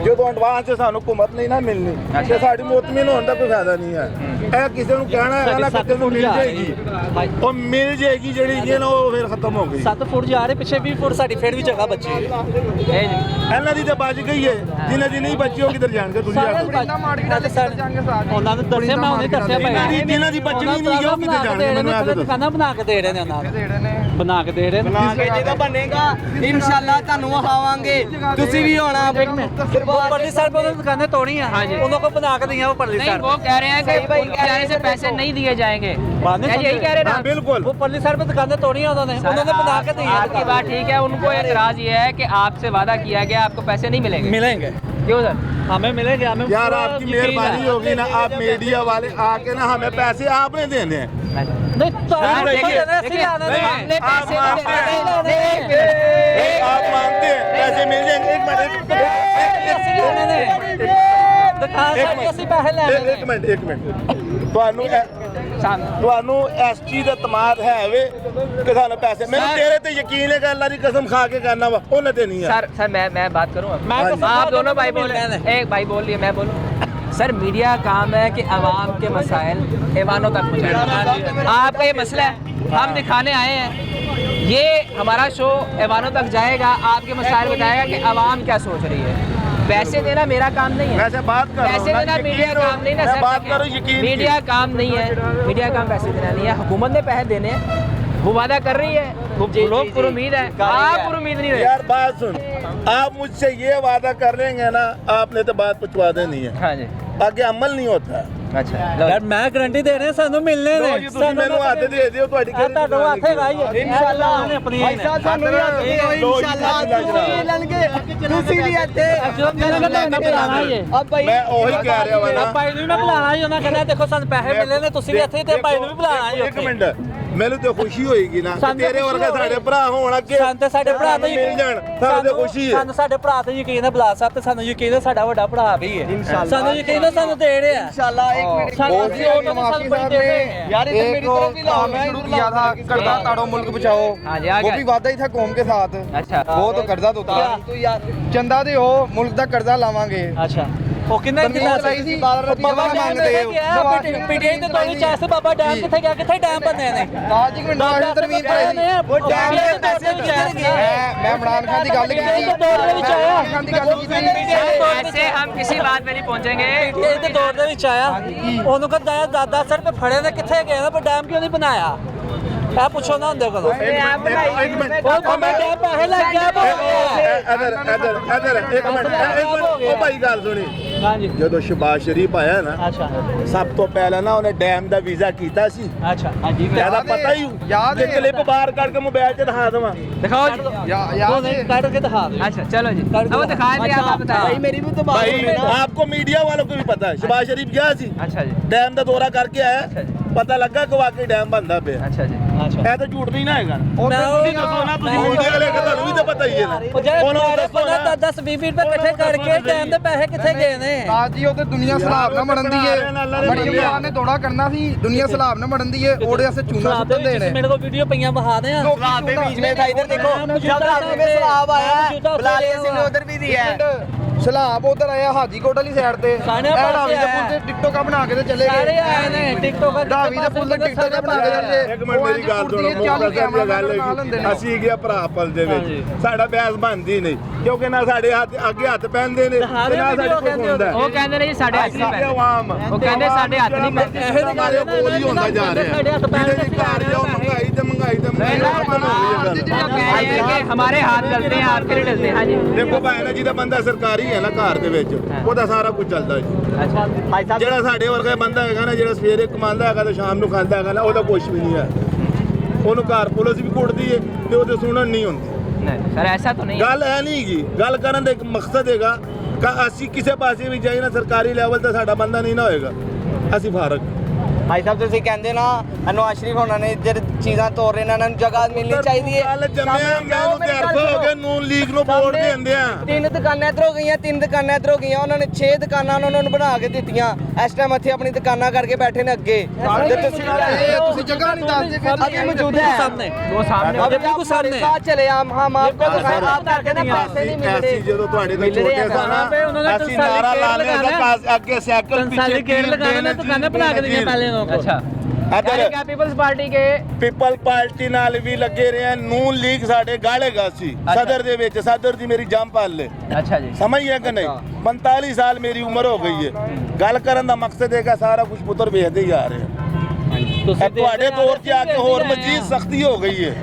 ਜਦੋਂ ਐਡਵਾਂਸ 'ਚ ਸਾਨੂੰ ਹੁਕੂਮਤ ਨਹੀਂ ਨਾ ਮਿਲਣੀ ਤੇ ਸਾਡੀ ਮੁਤਮਿਨ ਹੋਣ ਦਾ ਕੋਈ ਫਾਇਦਾ ਨਹੀਂ ਹੈ ਇਹ ਕਿਸੇ ਨੂੰ ਕਹਿਣਾ ਹੈਗਾ ਨਾ ਕਿਸੇ ਨੂੰ ਮਿਲ ਜਾਏਗੀ ਉਹ ਮਿਲ ਜਾਏਗੀ ਜਿਹੜੀ ਜੀ ਨਾ ਉਹ ਫਿਰ ਖਤਮ ਹੋ ਗਈ 7 ਫੁੱਟ ਜਾ ਰਹੇ ਪਿੱਛੇ 20 ਫੁੱਟ ਸਾਡੀ ਫੇਰ ਵੀ ਜਗ੍ਹਾ ਬਚੀ ਇਹਨਾਂ ਦੀ ਤਾਂ ਬਚ ਗਈ ਹੈ ਜਿਨ੍ਹਾਂ ਦੀ ਨਹੀਂ ਬਚੀ ਉਹ ਕਿੱਧਰ ਜਾਣਗੇ ਤੁਸੀਂ ਉਹਨਾਂ ਨੂੰ ਦੱਸਿਆ ਮੈਂ ਉਹਨੇ ਦੱਸਿਆ ਭਾਈ ਜਿਨ੍ਹਾਂ ਦੀ ਬਚਣੀ ਨਹੀਂ ਉਹ ਕਿੱਧਰ ਜਾਣਗੇ ਮੈਨੂੰ ਆ ਕੇ ਦੱਸੋ ਦੁਕਾਨਾਂ ਬਣਾ ਕੇ ਦੇ ਰਹੇ ਨੇ ਉਹਨਾਂ ਨੂੰ ਬਣਾ ਕੇ ਦੇ ਰਹੇ ਨੇ ਜਿਹਦਾ ਬਣੇਗਾ ਇਨਸ਼ਾਅੱਲਾ ਤੁਹਾਨੂੰ ਵਹਾਵਾਂਗੇ ਤੁਸੀਂ ਵੀ ਹੋਣਾ वो परली साइड पे दुकानें तोड़ी हैं उन को बना के दी हैं वो परली नहीं साइड वो कह रहे हैं कि जाने से पैसे नहीं दिए जाएंगे क्या यही कह रहे हैं ना बिल्कुल वो परली साइड पे दुकानें तोड़ी हैं उन्होंने बना के दी हैं आपकी बात ठीक है उनको एतराज ये है कि आपसे वादा किया गया आपको पैसे नहीं मिलेंगे मिलेंगे क्यों सर हमें मिलेंगे हमें यार आपकी मेहरबानी होगी ना आप मीडिया वाले आके ना हमें पैसे आपने देने हैं नहीं तो आप मानते हैं पैसे मिल जाएंगे एक मिनट ਤੁਹਾਨੂੰ ਇਸ ਚੀਜ਼ ਦਾ ਤਮਾਦ ਹੈ ਵੇ ਕਿ ਸਾਨੂੰ ਪੈਸੇ ਮੈਨੂੰ ਤੇਰੇ ਤੇ ਯਕੀਨ ਹੈ ਕਿ ਅੱਲਾ ਦੀ ਕਸਮ ਖਾ ਕੇ ਕਹਿਣਾ ਵਾ ਉਹਨੇ ਤੇ ਨਹੀਂ ਹੈ सर मैं बात करूँ आप दोनों भाई बोल रहे हैं एक भाई बोल लिए मैं बोलूँ सर मीडिया का काम है कि आवाम के मसाइल ऐवानों तक पहुँचाना आपका ये मसला है हम दिखाने आए हैं ये हमारा शो ऐवानों तक जाएगा आपके मसाइल बताएगा कि आवाम क्या सोच रही है पैसे देना मेरा काम नहीं है वैसे बात कर पैसे देना मीडिया काम नहीं ना सर बात करो यकीन मीडिया काम नहीं है मीडिया काम पैसे देना नहीं है हुकूमत ने पैसे देने हैं वो वादा कर रही है वो लोग पूरी उम्मीद है आप पूरी उम्मीद नहीं रहे यार बात सुन आप मुझसे ये वादा कर लेंगे ना आपने तो बात पहुंचवा देनी है हाँ जी आगे अमल नहीं होता अच्छा यार मैं गारंटी दे रहे ਸਾਨੂੰ ਮਿਲਨੇ ਨੇ ਤੁਸੀਂ ਮੈਨੂੰ ਹੱਥ ਦੇ ਦਿਓ ਤੁਹਾਡੀ ਤੁਹਾਡਾ ਹੱਥ ਹੈਗਾ ਹੀ ਇਨਸ਼ਾਅੱਲਾ ਨੇ ਆਪਣੀ ਭਾਈ ਸਾਹਿਬ ਸਾਨੂੰ ਵੀ ਹੱਥ ਦਿਓ ਇਨਸ਼ਾਅੱਲਾ ਤੁਸੀਂ ਮਿਲਣਗੇ ਤੁਸੀਂ ਵੀ ਇੱਥੇ ਮੈਂ ਉਹੀ ਕਹਿ ਰਿਹਾ ਵਾ ਨਾ ਭਾਈ ਨੂੰ ਮੈਂ ਬੁਲਾਣਾ ਜੀ ਉਹਨਾਂ ਕਹਿੰਦਾ ਦੇਖੋ ਸਾਨੂੰ ਪੈਸੇ ਮਿਲੇ ਨੇ ਤੁਸੀਂ ਵੀ ਇੱਥੇ ਤੇ ਭਾਈ ਨੂੰ ਵੀ ਬੁਲਾਣਾ ਜੀ ਇੱਕ ਮਿੰਟ ਮੈਨੂੰ ਤੇ ਖੁਸ਼ੀ ਹੋਏਗੀ ਨਾ ਤੇਰੇ ਵਰਗੇ ਸਾਡੇ ਭਰਾ ਹੋਣ ਅੱਗੇ ਸਾਨੂੰ ਤੇ ਸਾਡੇ ਭਰਾ ਤੇ ਮਿਲ ਜਾਣ ਸਾਨੂੰ ਤੇ ਖੁਸ਼ੀ ਹੈ ਸਾਨੂੰ ਸਾਡੇ ਭਰਾ ਤੇ ਯਕੀਨ ਹੈ ਬੁਲਾ ਸਾਹਿਬ ਤੇ ਸਾਨੂੰ ਯਕੀਨ ਹੈ ਸਾਡਾ ਵੱਡਾ ਭਰਾ ਵੀ ਹੈ ਸਾਨੂੰ ਯਕੀਨ ਹੈ ਸਾਨੂੰ ਦੇ ਰਹੇ ਆ इंशाल्लाह एक मिनट यार एक काम शुरू किया था कर्जा ताड़ो मुल्क बचाओ वो भी वादा ही था कौम के साथ अच्छा वो तो कर्जा तो था चंदा दे हो मुल्क दा कर्जा लावांगे अच्छा ਉਹ ਕਿੰਨਾ ਬਾਬਾ ਮੰਗਦੇ ਪੀਟੀਆਈ ਤੇ ਤੋੜੀ ਚਾਹ ਸੇ ਬਾਬਾ ਡੈਮ ਕਿੱਥੇ ਡੈਮ ਬੰਨੇ ਨੇ ਜੀ ਮਿੰਟ ਨਾਲ ਤਰਮੀਨ ਕਰਾਈ ਉਹ ਡੈਮ ਦੇ ਪੈਸੇ मैं इमरान खान की गल की ऐसे हम किसी बात पे नहीं पहुंचेंगे ਪੀਟੀਆਈ ਤੇ ਦੌੜ ਦੇ ਵਿੱਚ ਆਇਆ ਉਹਨੂੰ ਕਹਿੰਦਾ 10 ਰੁਪਏ ਫੜੇ ਨੇ ਕਿੱਥੇ ਗਏ ਨੇ ਪਰ ਡੈਮ ਕਿਉਂ ਨਹੀਂ ਬਣਾਇਆ आप पूछो ना देखो एक मिनट ओ भाई गल सुनी ਜਦੋਂ ਸ਼ਬਾਜ਼ ਸ਼ਰੀਫ ਆਇਆ ਨਾ ਸਭ ਤੋਂ ਪਹਿਲਾਂ ਨਾ ਉਹਨੇ ਡੈਮ ਦਾ ਵੀਜ਼ਾ ਕੀਤਾ ਸੀ ਇਹਦਾ ਪਤਾ ਹੀ ਯਾਦ ਹੈ ਕਲਿੱਪ ਬਾਹਰ ਕੱਢ ਕੇ ਮੋਬਾਈਲ 'ਚ ਦਿਖਾ ਦਵਾਂ दिखाओ जी याद काट के दिखा दे अच्छा चलो जी अब दिखा दिया आप बताइए भाई मेरी भी तो बात भाई आपको मीडिया वालों को भी पता है शबाज शरीफ गया सी अच्छा जी डैम ਦਾ ਦੌਰਾ ਕਰਕੇ ਆਇਆ अच्छा जी ਪਤਾ ਲੱਗਾ ਕਿ ਵਾਕਈ ਡੈਮ ਬੰਦਾ ਪਿਆ अच्छा जी ਇਹ ਤਾਂ ਝੂਠ ਨਹੀਂ ਨਾ ਹੈਗਾ ਤੁਸੀਂ ਦੱਸੋ ਨਾ ਤੁਸੀਂ ਮੀਡੀਆ ਵਾਲੇ ਕਿ ਤੁਹਾਨੂੰ ਵੀ ਤਾਂ ਪਤਾ ਹੀ ਹੈ ਨਾ ਉਹਨਾਂ ਨੂੰ ਦੱਸੋ ਨਾ 10-20 ਰੁਪਏ ਇਕੱਠੇ ਕਰਕੇ ਟਾਈਮ ਦੇ ਪੈਸੇ ਕਿੱਥੇ ਗਏ ਨੇ ਜੀ ਉਹ ਤੇ ਦੁਨੀਆ ਸਲਾਬ ਨਾ ਮੜਨ ਦੀ ਏ ਮਰੀਮ ਖਾਨ ਨੇ ਦੌੜਾ ਕਰਨਾ ਸੀ ਦੁਨੀਆ ਸਲਾਬ ਨਾ ਮੜਨ ਦੀ ਏ ਉਹਦੇ ਵਾਸਤੇ ਚੂਨਾ ਸੁੱਟਣ ਦੇ ਨੇ मेरे को वीडियो पईयां बहा दे सलाब के बीच में था इधर देखो जब रात में सलाब आया बुलालिया सिंह ने उधर भी दिया है सलाब उधर आया हाजी कोट वाली साइड ते ढावी दे पुल ते टिकटॉक बना के ते चले सारे गए आए ने टिकटॉक ढावी दे पुल ते टिकटॉक बना के चले ਇੱਕ ਮਿੰਟ ਮੇਰੀ ਗੱਲ ਸੁਣੋ ਮੁਖਤਸਰ ਦੀ ਗੱਲ ਹੈ ਅਸੀਂ ਗਿਆ ਭਰਾ ਪਲ ਦੇ ਵਿੱਚ ਸਾਡਾ ਬਹਿਸ ਬਣਦੀ ਨਹੀਂ ਕਿਉਂਕਿ ਨਾ ਸਾਡੇ ਹੱਥ ਅੱਗੇ ਹੱਥ ਪੈਂਦੇ ਨੇ ਤੇ ਨਾ ਸਾਡੇ ਕੋਲ ਹੁੰਦਾ ਉਹ ਕਹਿੰਦੇ ਨੇ ਜੀ ਸਾਡੇ ਹੱਥ ਨਹੀਂ ਅਸੀਂ ਪੈਂਦੇ ਆਵਾਮ ਉਹ ਕਹਿੰਦੇ ਸਾਡੇ ਹੱਥ ਨਹੀਂ ਪੈਂਦੇ ਇਹ ਹਮਾਰੇ ਕੋਲ ਹੀ ਹੁੰਦਾ ਜਾ ਰਿਹਾ ਜਿਹਦੇ ਦੀ ਘਰ ਜਾਓ ਮਹਿੰਗਾਈ ਤੇ ਮਹਿੰਗਾਈ ਤੇ हमारे हाथ चलते हैं आपके लिए चलते हैं हाँ जी ਦੇਖੋ ਭਾਈ ਨਾ ਜਿਹਦਾ ਬੰਦਾ ਸਰਕਾਰੀ ਹੈ ਨਾ ਘਰ ਦੇ ਵਿੱਚ ਉਹਦਾ ਸਾਰਾ ਕੁਝ ਚੱਲਦਾ ਜੀ अच्छा ਜਿਹੜਾ ਸਾਡੇ ਵਰਗਾ ਬੰਦਾ ਹੈਗਾ ਨਾ ਜਿਹੜਾ ਸਵੇਰੇ ਕਮਾਉਂਦਾ ਹੈਗਾ ਤੇ ਸ਼ਾਮ ਨੂੰ ਖਾਂਦਾ ਹੈਗਾ ਨਾ ਉਹਦਾ ਕੁਝ ਵੀ ਨਹੀਂ ਹੈ ਉਹਨੂੰ ਘਰ ਪੁਲਿਸ ਵੀ ਕੁੱਟਦੀ ਹੈ ਤੇ ਉਹਦੇ ਸੁਣਨ ਨਹੀਂ ਹੁੰਦੀ नहीं सर ऐसा तो नहीं ਗੱਲ ਹੈ ਨਹੀਂ ਗੀ ਗੱਲ ਕਰਨ ਦਾ ਇੱਕ ਮਕਸਦ ਹੈਗਾ ਕਿ ਅਸੀਂ ਕਿਸੇ ਪਾਸੇ ਵੀ ਜਾਈ ਨਾ ਸਰਕਾਰੀ ਲੈਵਲ ਤੇ ਸਾਡਾ ਬੰਦਾ ਨਹੀਂ ਨਾ ਹੋਏਗਾ ਅਸੀਂ ਫਾਰਕ भाई साहब ਤੁਸੀਂ ਕਹਿੰਦੇ ਨਾ ਨਵਾਜ਼ ਸ਼ਰੀਫ ਹੋਣਾ ਨੇ ਜਿਹੜੇ ਚੀਜ਼ਾਂ ਤੋੜ ਰਹੇ ਨੇ ਇਹਨਾਂ ਨੂੰ ਜਗ੍ਹਾ ਮਿਲਣੀ ਚਾਹੀਦੀ ਹੈ ਗੱਲ ਜੰਮਿਆ ਮੈਨੂੰ ਤੇ ਅਰਥ ਹੋ ਗਿਆ ਨੂਨ ਲੀਗ ਨੂੰ ਵੋਟ ਦਿੰਦੇ ਆ 3 ਦੁਕਾਨਾਂ ਇੱਧਰ ਹੋ ਗਈਆਂ 3 ਦੁਕਾਨਾਂ ਇੱਧਰ ਹੋ ਗਈਆਂ ਉਹਨਾਂ ਨੇ 6 ਦੁਕਾਨਾਂ ਉਹਨਾਂ ਨੂੰ ਬਣਾ ਕੇ ਦਿੱਤੀਆਂ ਇਸ ਟਾਈਮ ਇੱਥੇ ਆਪਣੀ ਦੁਕਾਨਾਂ ਕਰਕੇ ਬੈਠੇ ਨੇ ਅੱਗੇ ਤੇ ਤੁਸੀਂ ਜਗ੍ਹਾ ਨਹੀਂ ਦੱਸਦੇ ਅभी मौजूद है सामने वो सामने अभी बिल्कुल सामने साथ चले हम आपको दिखाएं आप करके ना पैसे नहीं मिल रहे ਅਸੀਂ ਜਦੋਂ ਤੁਹਾਡੇ ਤੋਂ ਛੋਟੇ ਸਨ ਅਸੀਂ ਨਾਰਾ ਲਾ ਲਿਆ ਅੱਗੇ ਸਾਈਕਲ ਪਿੱਛੇ गेट लगाने ने दुकानें बना के दी पहले लोगों को अच्छा क्या पीपल्स पार्टी के ਪੀਪਲ ਪਾਰਟੀ ਨਾਲ ਵੀ ਲੱਗੇ ਰਹੇ ਆ ਨੂਨ ਲੀਗ ਸਾਡੇ ਗਾਲੇਗਾ ਸੀ ਸਦਰ ਦੇ ਵਿੱਚ ਸਦਰ ਦੀ ਮੇਰੀ ਜੰਮ ਪਾਲ ਲੈ अच्छा जी ਸਮਝ ਹੈ ਕਿ ਨਹੀਂ 45 ਸਾਲ ਮੇਰੀ ਉਮਰ ਹੋ ਗਈ ਹੈ ਗੱਲ ਕਰਨ ਦਾ ਮਕਸਦ ਹੈ ਕਿ ਸਾਰਾ ਕੁਝ ਪੁੱਤਰ ਵੇਚਦੇ ਹੀ ਆ ਰਹੇ ਆ ਤੁਹਾਡੇ ਦੌਰ 'ਚ ਆ ਕੇ ਹੋਰ ਮਜ਼ੀਦ ਸਖਤੀ ਹੋ ਗਈ ਹੈ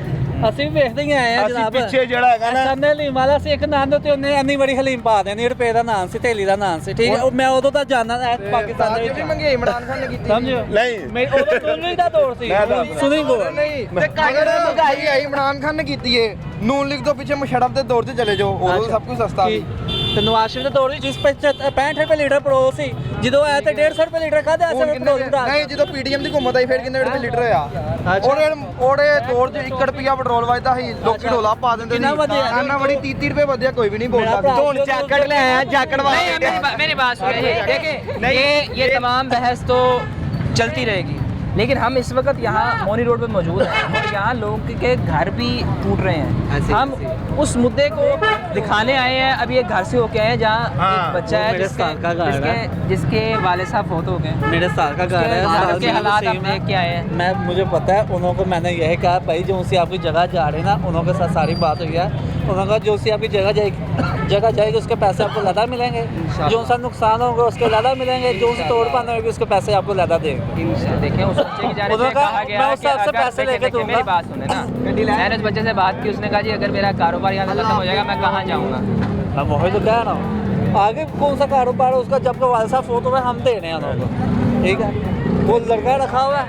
ਅਸੀਂ ਵੀ ਵੇਖਦੇ ਹੀ ਆਏ ਆ ਅਸੀਂ ਜਨਾਬ ਪਿੱਛੇ ਜਿਹੜਾ ਹੈਗਾ ਨਾ ਸਾਹਮਣੇ ਹਲੀਮ ਵਾਲਾ ਸੀ ਇੱਕ ਨਾਮ ਦੇ ਉੱਤੇ ਉਹਨੇ ਇੰਨੀ ਬੜੀ ਹਲੀਮ ਪਾ ਦੇਣੀ ਰੁਪਏ ਦਾ ਨਾਮ ਸੀ ਥੈਲੀ ਦਾ ਨਾਮ ਸੀ ਠੀਕ ਹੈ ਮੈਂ ਉਦੋਂ ਤਾਂ ਜਾਣਦਾ ਪਾਕਿਸਤਾਨ ਦੇ ਵਿੱਚ ਮੰਗੇ ਇਮਰਾਨ ਖਾਨ ਨੇ ਕੀਤੀ ਸਮਝਿਓ ਨਹੀਂ ਮੈਂ ਉਦੋਂ ਦੋਨੋਂ ਦਾ ਦੌਰ ਸੀ ਸੁਣੀ ਗੋ ਨਹੀਂ ਤੇ ਕਾਗਰ ਮਹਿੰਗਾਈ ਆਈ ਇਮਰਾਨ ਖਾਨ ਨੇ ਕੀਤੀ ਏ ਨੂਨ ਲੀਗ ਤੋਂ ਪਿੱਛੇ ਮੁਸ਼ਰਫ ਦੇ ਦੌਰ 'ਚ ਚਲੇ ਜਾਓ ਉਦੋਂ ਸਭ ਕੁਝ ਸਸਤਾ ਸੀ ਤੇ ਨਵਾਜ਼ ਸ਼ਰੀਫ ਦੇ ਦੌਰ ਵਿੱਚ ਜਿਸ 65 ਰੁਪਏ ਲੀਟਰ ਪੈਟਰੋਲ ਸੀ ਜਦੋਂ ਆਇਆ ਤੇ 150 ਰੁਪਏ ਲੀਟਰ ਖਾਦੇ ਅਸਲ ਪੈਟਰੋਲ ਦਾ ਨਹੀਂ ਜਦੋਂ ਪੀਡੀਐਮ ਦੀ ਹੁਕੂਮਤ ਆਈ ਫਿਰ ਕਿੰਨੇ ਰੁਪਏ ਲੀਟਰ ਹੋਇਆ ਉਹਦੇ ਦੌਰ 'ਚ 1 ਰੁਪਿਆ ਪੈਟਰੋਲ ਵਜਦਾ ਸੀ ਲੋਕੀ ਢੋਲਾ ਪਾ ਦਿੰਦੇ ਸੀ ਇੰਨਾ ਬੜੀ 30 ਰੁਪਏ ਵਧਿਆ ਕੋਈ ਵੀ ਨਹੀਂ ਬੋਲਦਾ ਹੁਣ ਜੈਕਟ ਲੈ ਆਇਆ ਜੈਕਟ मेरी बात सुनिए देखिए ये तमाम बहस तो चलती रहेगी लेकिन हम इस वक्त यहाँ मोनी रोड पे मौजूद हैं और यहाँ लोगों के घर भी टूट रहे हैं हम उस मुद्दे को दिखाने आए हैं। अभी एक घर से होके आए हैं जहाँ एक बच्चा है जिसके वाले साहब फोत हो गए मेरे साल का घर है के हालात आप देख के आए हैं। मैं मुझे पता है उन्होंने को मैंने यही कहा भाई जो उनसे आपकी जगह जा रहे हैं ना उन्होंने के साथ सारी बात हुई है उन्होंने कहा जो सी आपकी जगह जाएगी उसके पैसे आपको ज़्यादा मिलेंगे जो उनका नुकसान होगा उसके ज़्यादा मिलेंगे जो उनसे तोड़ पाना होगी उसके पैसे आपको ज़्यादा देंगे देखें उस बच्चे की जाने से कहा गया कि अगर मेरी बात सुने ना मैंने उस बच्चे से बात की उसने कहा जी अगर मेरा कारोबार यहाँ से खत्म हो जाएगा मैं कहाँ जाऊँगा। मैं वही तो कह रहा हूँ आगे कौन सा कारोबार है उसका जब वाले साहब फोटो में हम दे रहे हैं उन्होंने ठीक है वो लड़का रखा हुआ है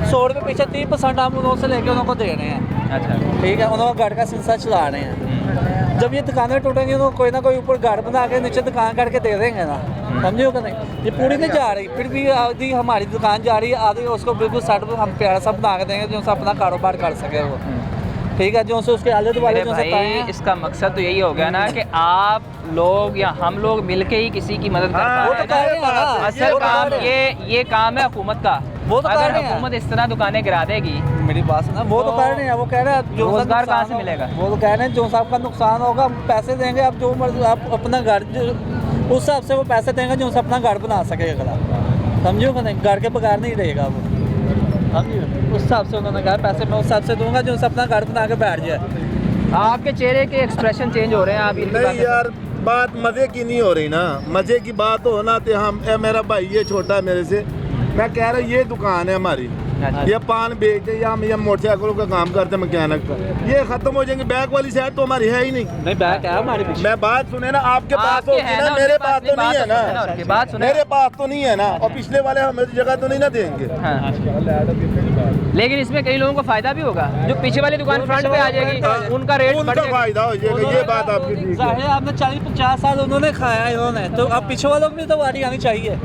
100 रुपये पीछे 30% हम उन्होंने से लेके उनको दे रहे हैं। अच्छा ठीक है उन्होंने घर का सिलसिला चला रहे हैं जब ये दुकानें टूटेंगी तो कोई ना कोई ऊपर घर बना के नीचे दुकान करके दे देंगे ना समझे हो कि नहीं ये पूरी नहीं जा रही फिर भी आधी हमारी दुकान जा रही है आधी उसको बिल्कुल साइड पर हम प्यारा सा बना के देंगे जो से अपना कारोबार कर सके वो ठीक है जो से उसके आले दुआले जो से इसका मकसद तो यही हो गया ना कि आप लोग या हम लोग मिलके ही किसी की मदद कर पा रहे हैं। असल काम ये काम है हुकूमत का वो तो अगर हुकूमत इस तरह दुकानें गिरा देगी मेरी बात सुना वो तो कह रहे हैं वो कह रहे हैं जो रोजगार कहाँ से मिलेगा वो तो कह रहे हैं जो साहब का नुकसान होगा हम पैसे देंगे आप जो मर्जी आप अपना घर उस हिसाब से वो पैसे देंगे जो अपना घर बना सके अगला समझो कि नहीं घर के बगैर नहीं रहेगा वो समझिए उस हिसाब से उन्होंने कहा पैसे मैं उस हिसाब से दूंगा जो अपना घर बना के बैठ जाए। आपके चेहरे के एक्सप्रेशन चेंज हो रहे हैं आप नहीं यार बात मजे की नहीं हो रही ना मजे की बात हो ना तो हम मेरा भाई ये छोटा है मेरे से मैं कह रहा ये दुकान है हमारी ये पान बेचते या हम मोटरसाइकिलों का काम करते मैकेनिक का, ये खत्म हो जाएंगे। बैक वाली साइड तो हमारी है ही नहीं बैक है हमारे पीछे। मैं बात सुने ना, आपके पास आपके होगी है ना, ना, मेरे उनके पास तो नहीं है ना, उनकी बात सुने। मेरे पास तो नहीं है ना, और पिछले वाले हमें जगह तो नहीं ना देंगे। लेकिन इसमें कई लोगों को फायदा भी होगा, जो पीछे वाली दुकान फ्रंट पे आ जाएगी, उनका रेट बढ़ उनका जाएगा। फायदा हो जाएगा, ये बात आपकी ठीक है। जाहिर है आपने 40-50 साल उन्होंने खाया है इन्होंने, तो अब पीछे वालों को भी तो बारी आनी चाहिए।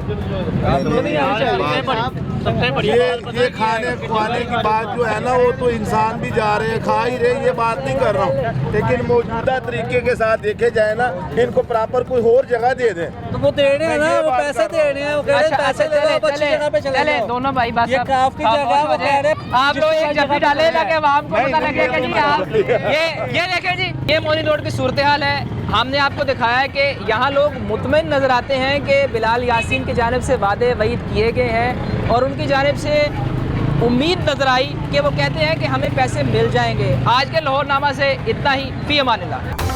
ये खाने खुआने की बात जो है ना, वो तो इंसान भी जा रहे हैं, खा ही रहे, ये बात नहीं कर रहा हूँ, लेकिन मौजूदा तरीके के साथ देखे जाए ना, इनको प्रॉपर कोई और जगह दे दें। तो वो दे रहे हैं ना, वो पैसे दे रहे हैं, वो कह रहे हैं पैसे ले लो, आप अच्छी जगह पे चले जाओ। दोनों भाई बात ये काफ की जगह वो कह रहे हैं आप लोग एक जफ्फी डाले ताकि आवाम को पता लगे कि जी आप ये देखें जी, ये मोहनी रोड की सूरत हाल है। हमने आपको दिखाया है कि यहाँ लोग मुतमईन नज़र आते हैं कि बिलाल यासीन की जानिब से वादे वईद किए गए हैं, और उनकी जानिब से उम्मीद नज़र आई कि वो कहते हैं कि हमें पैसे मिल जाएंगे। आज के लाहौरनामा से इतना ही। फी अमानिल्लाह।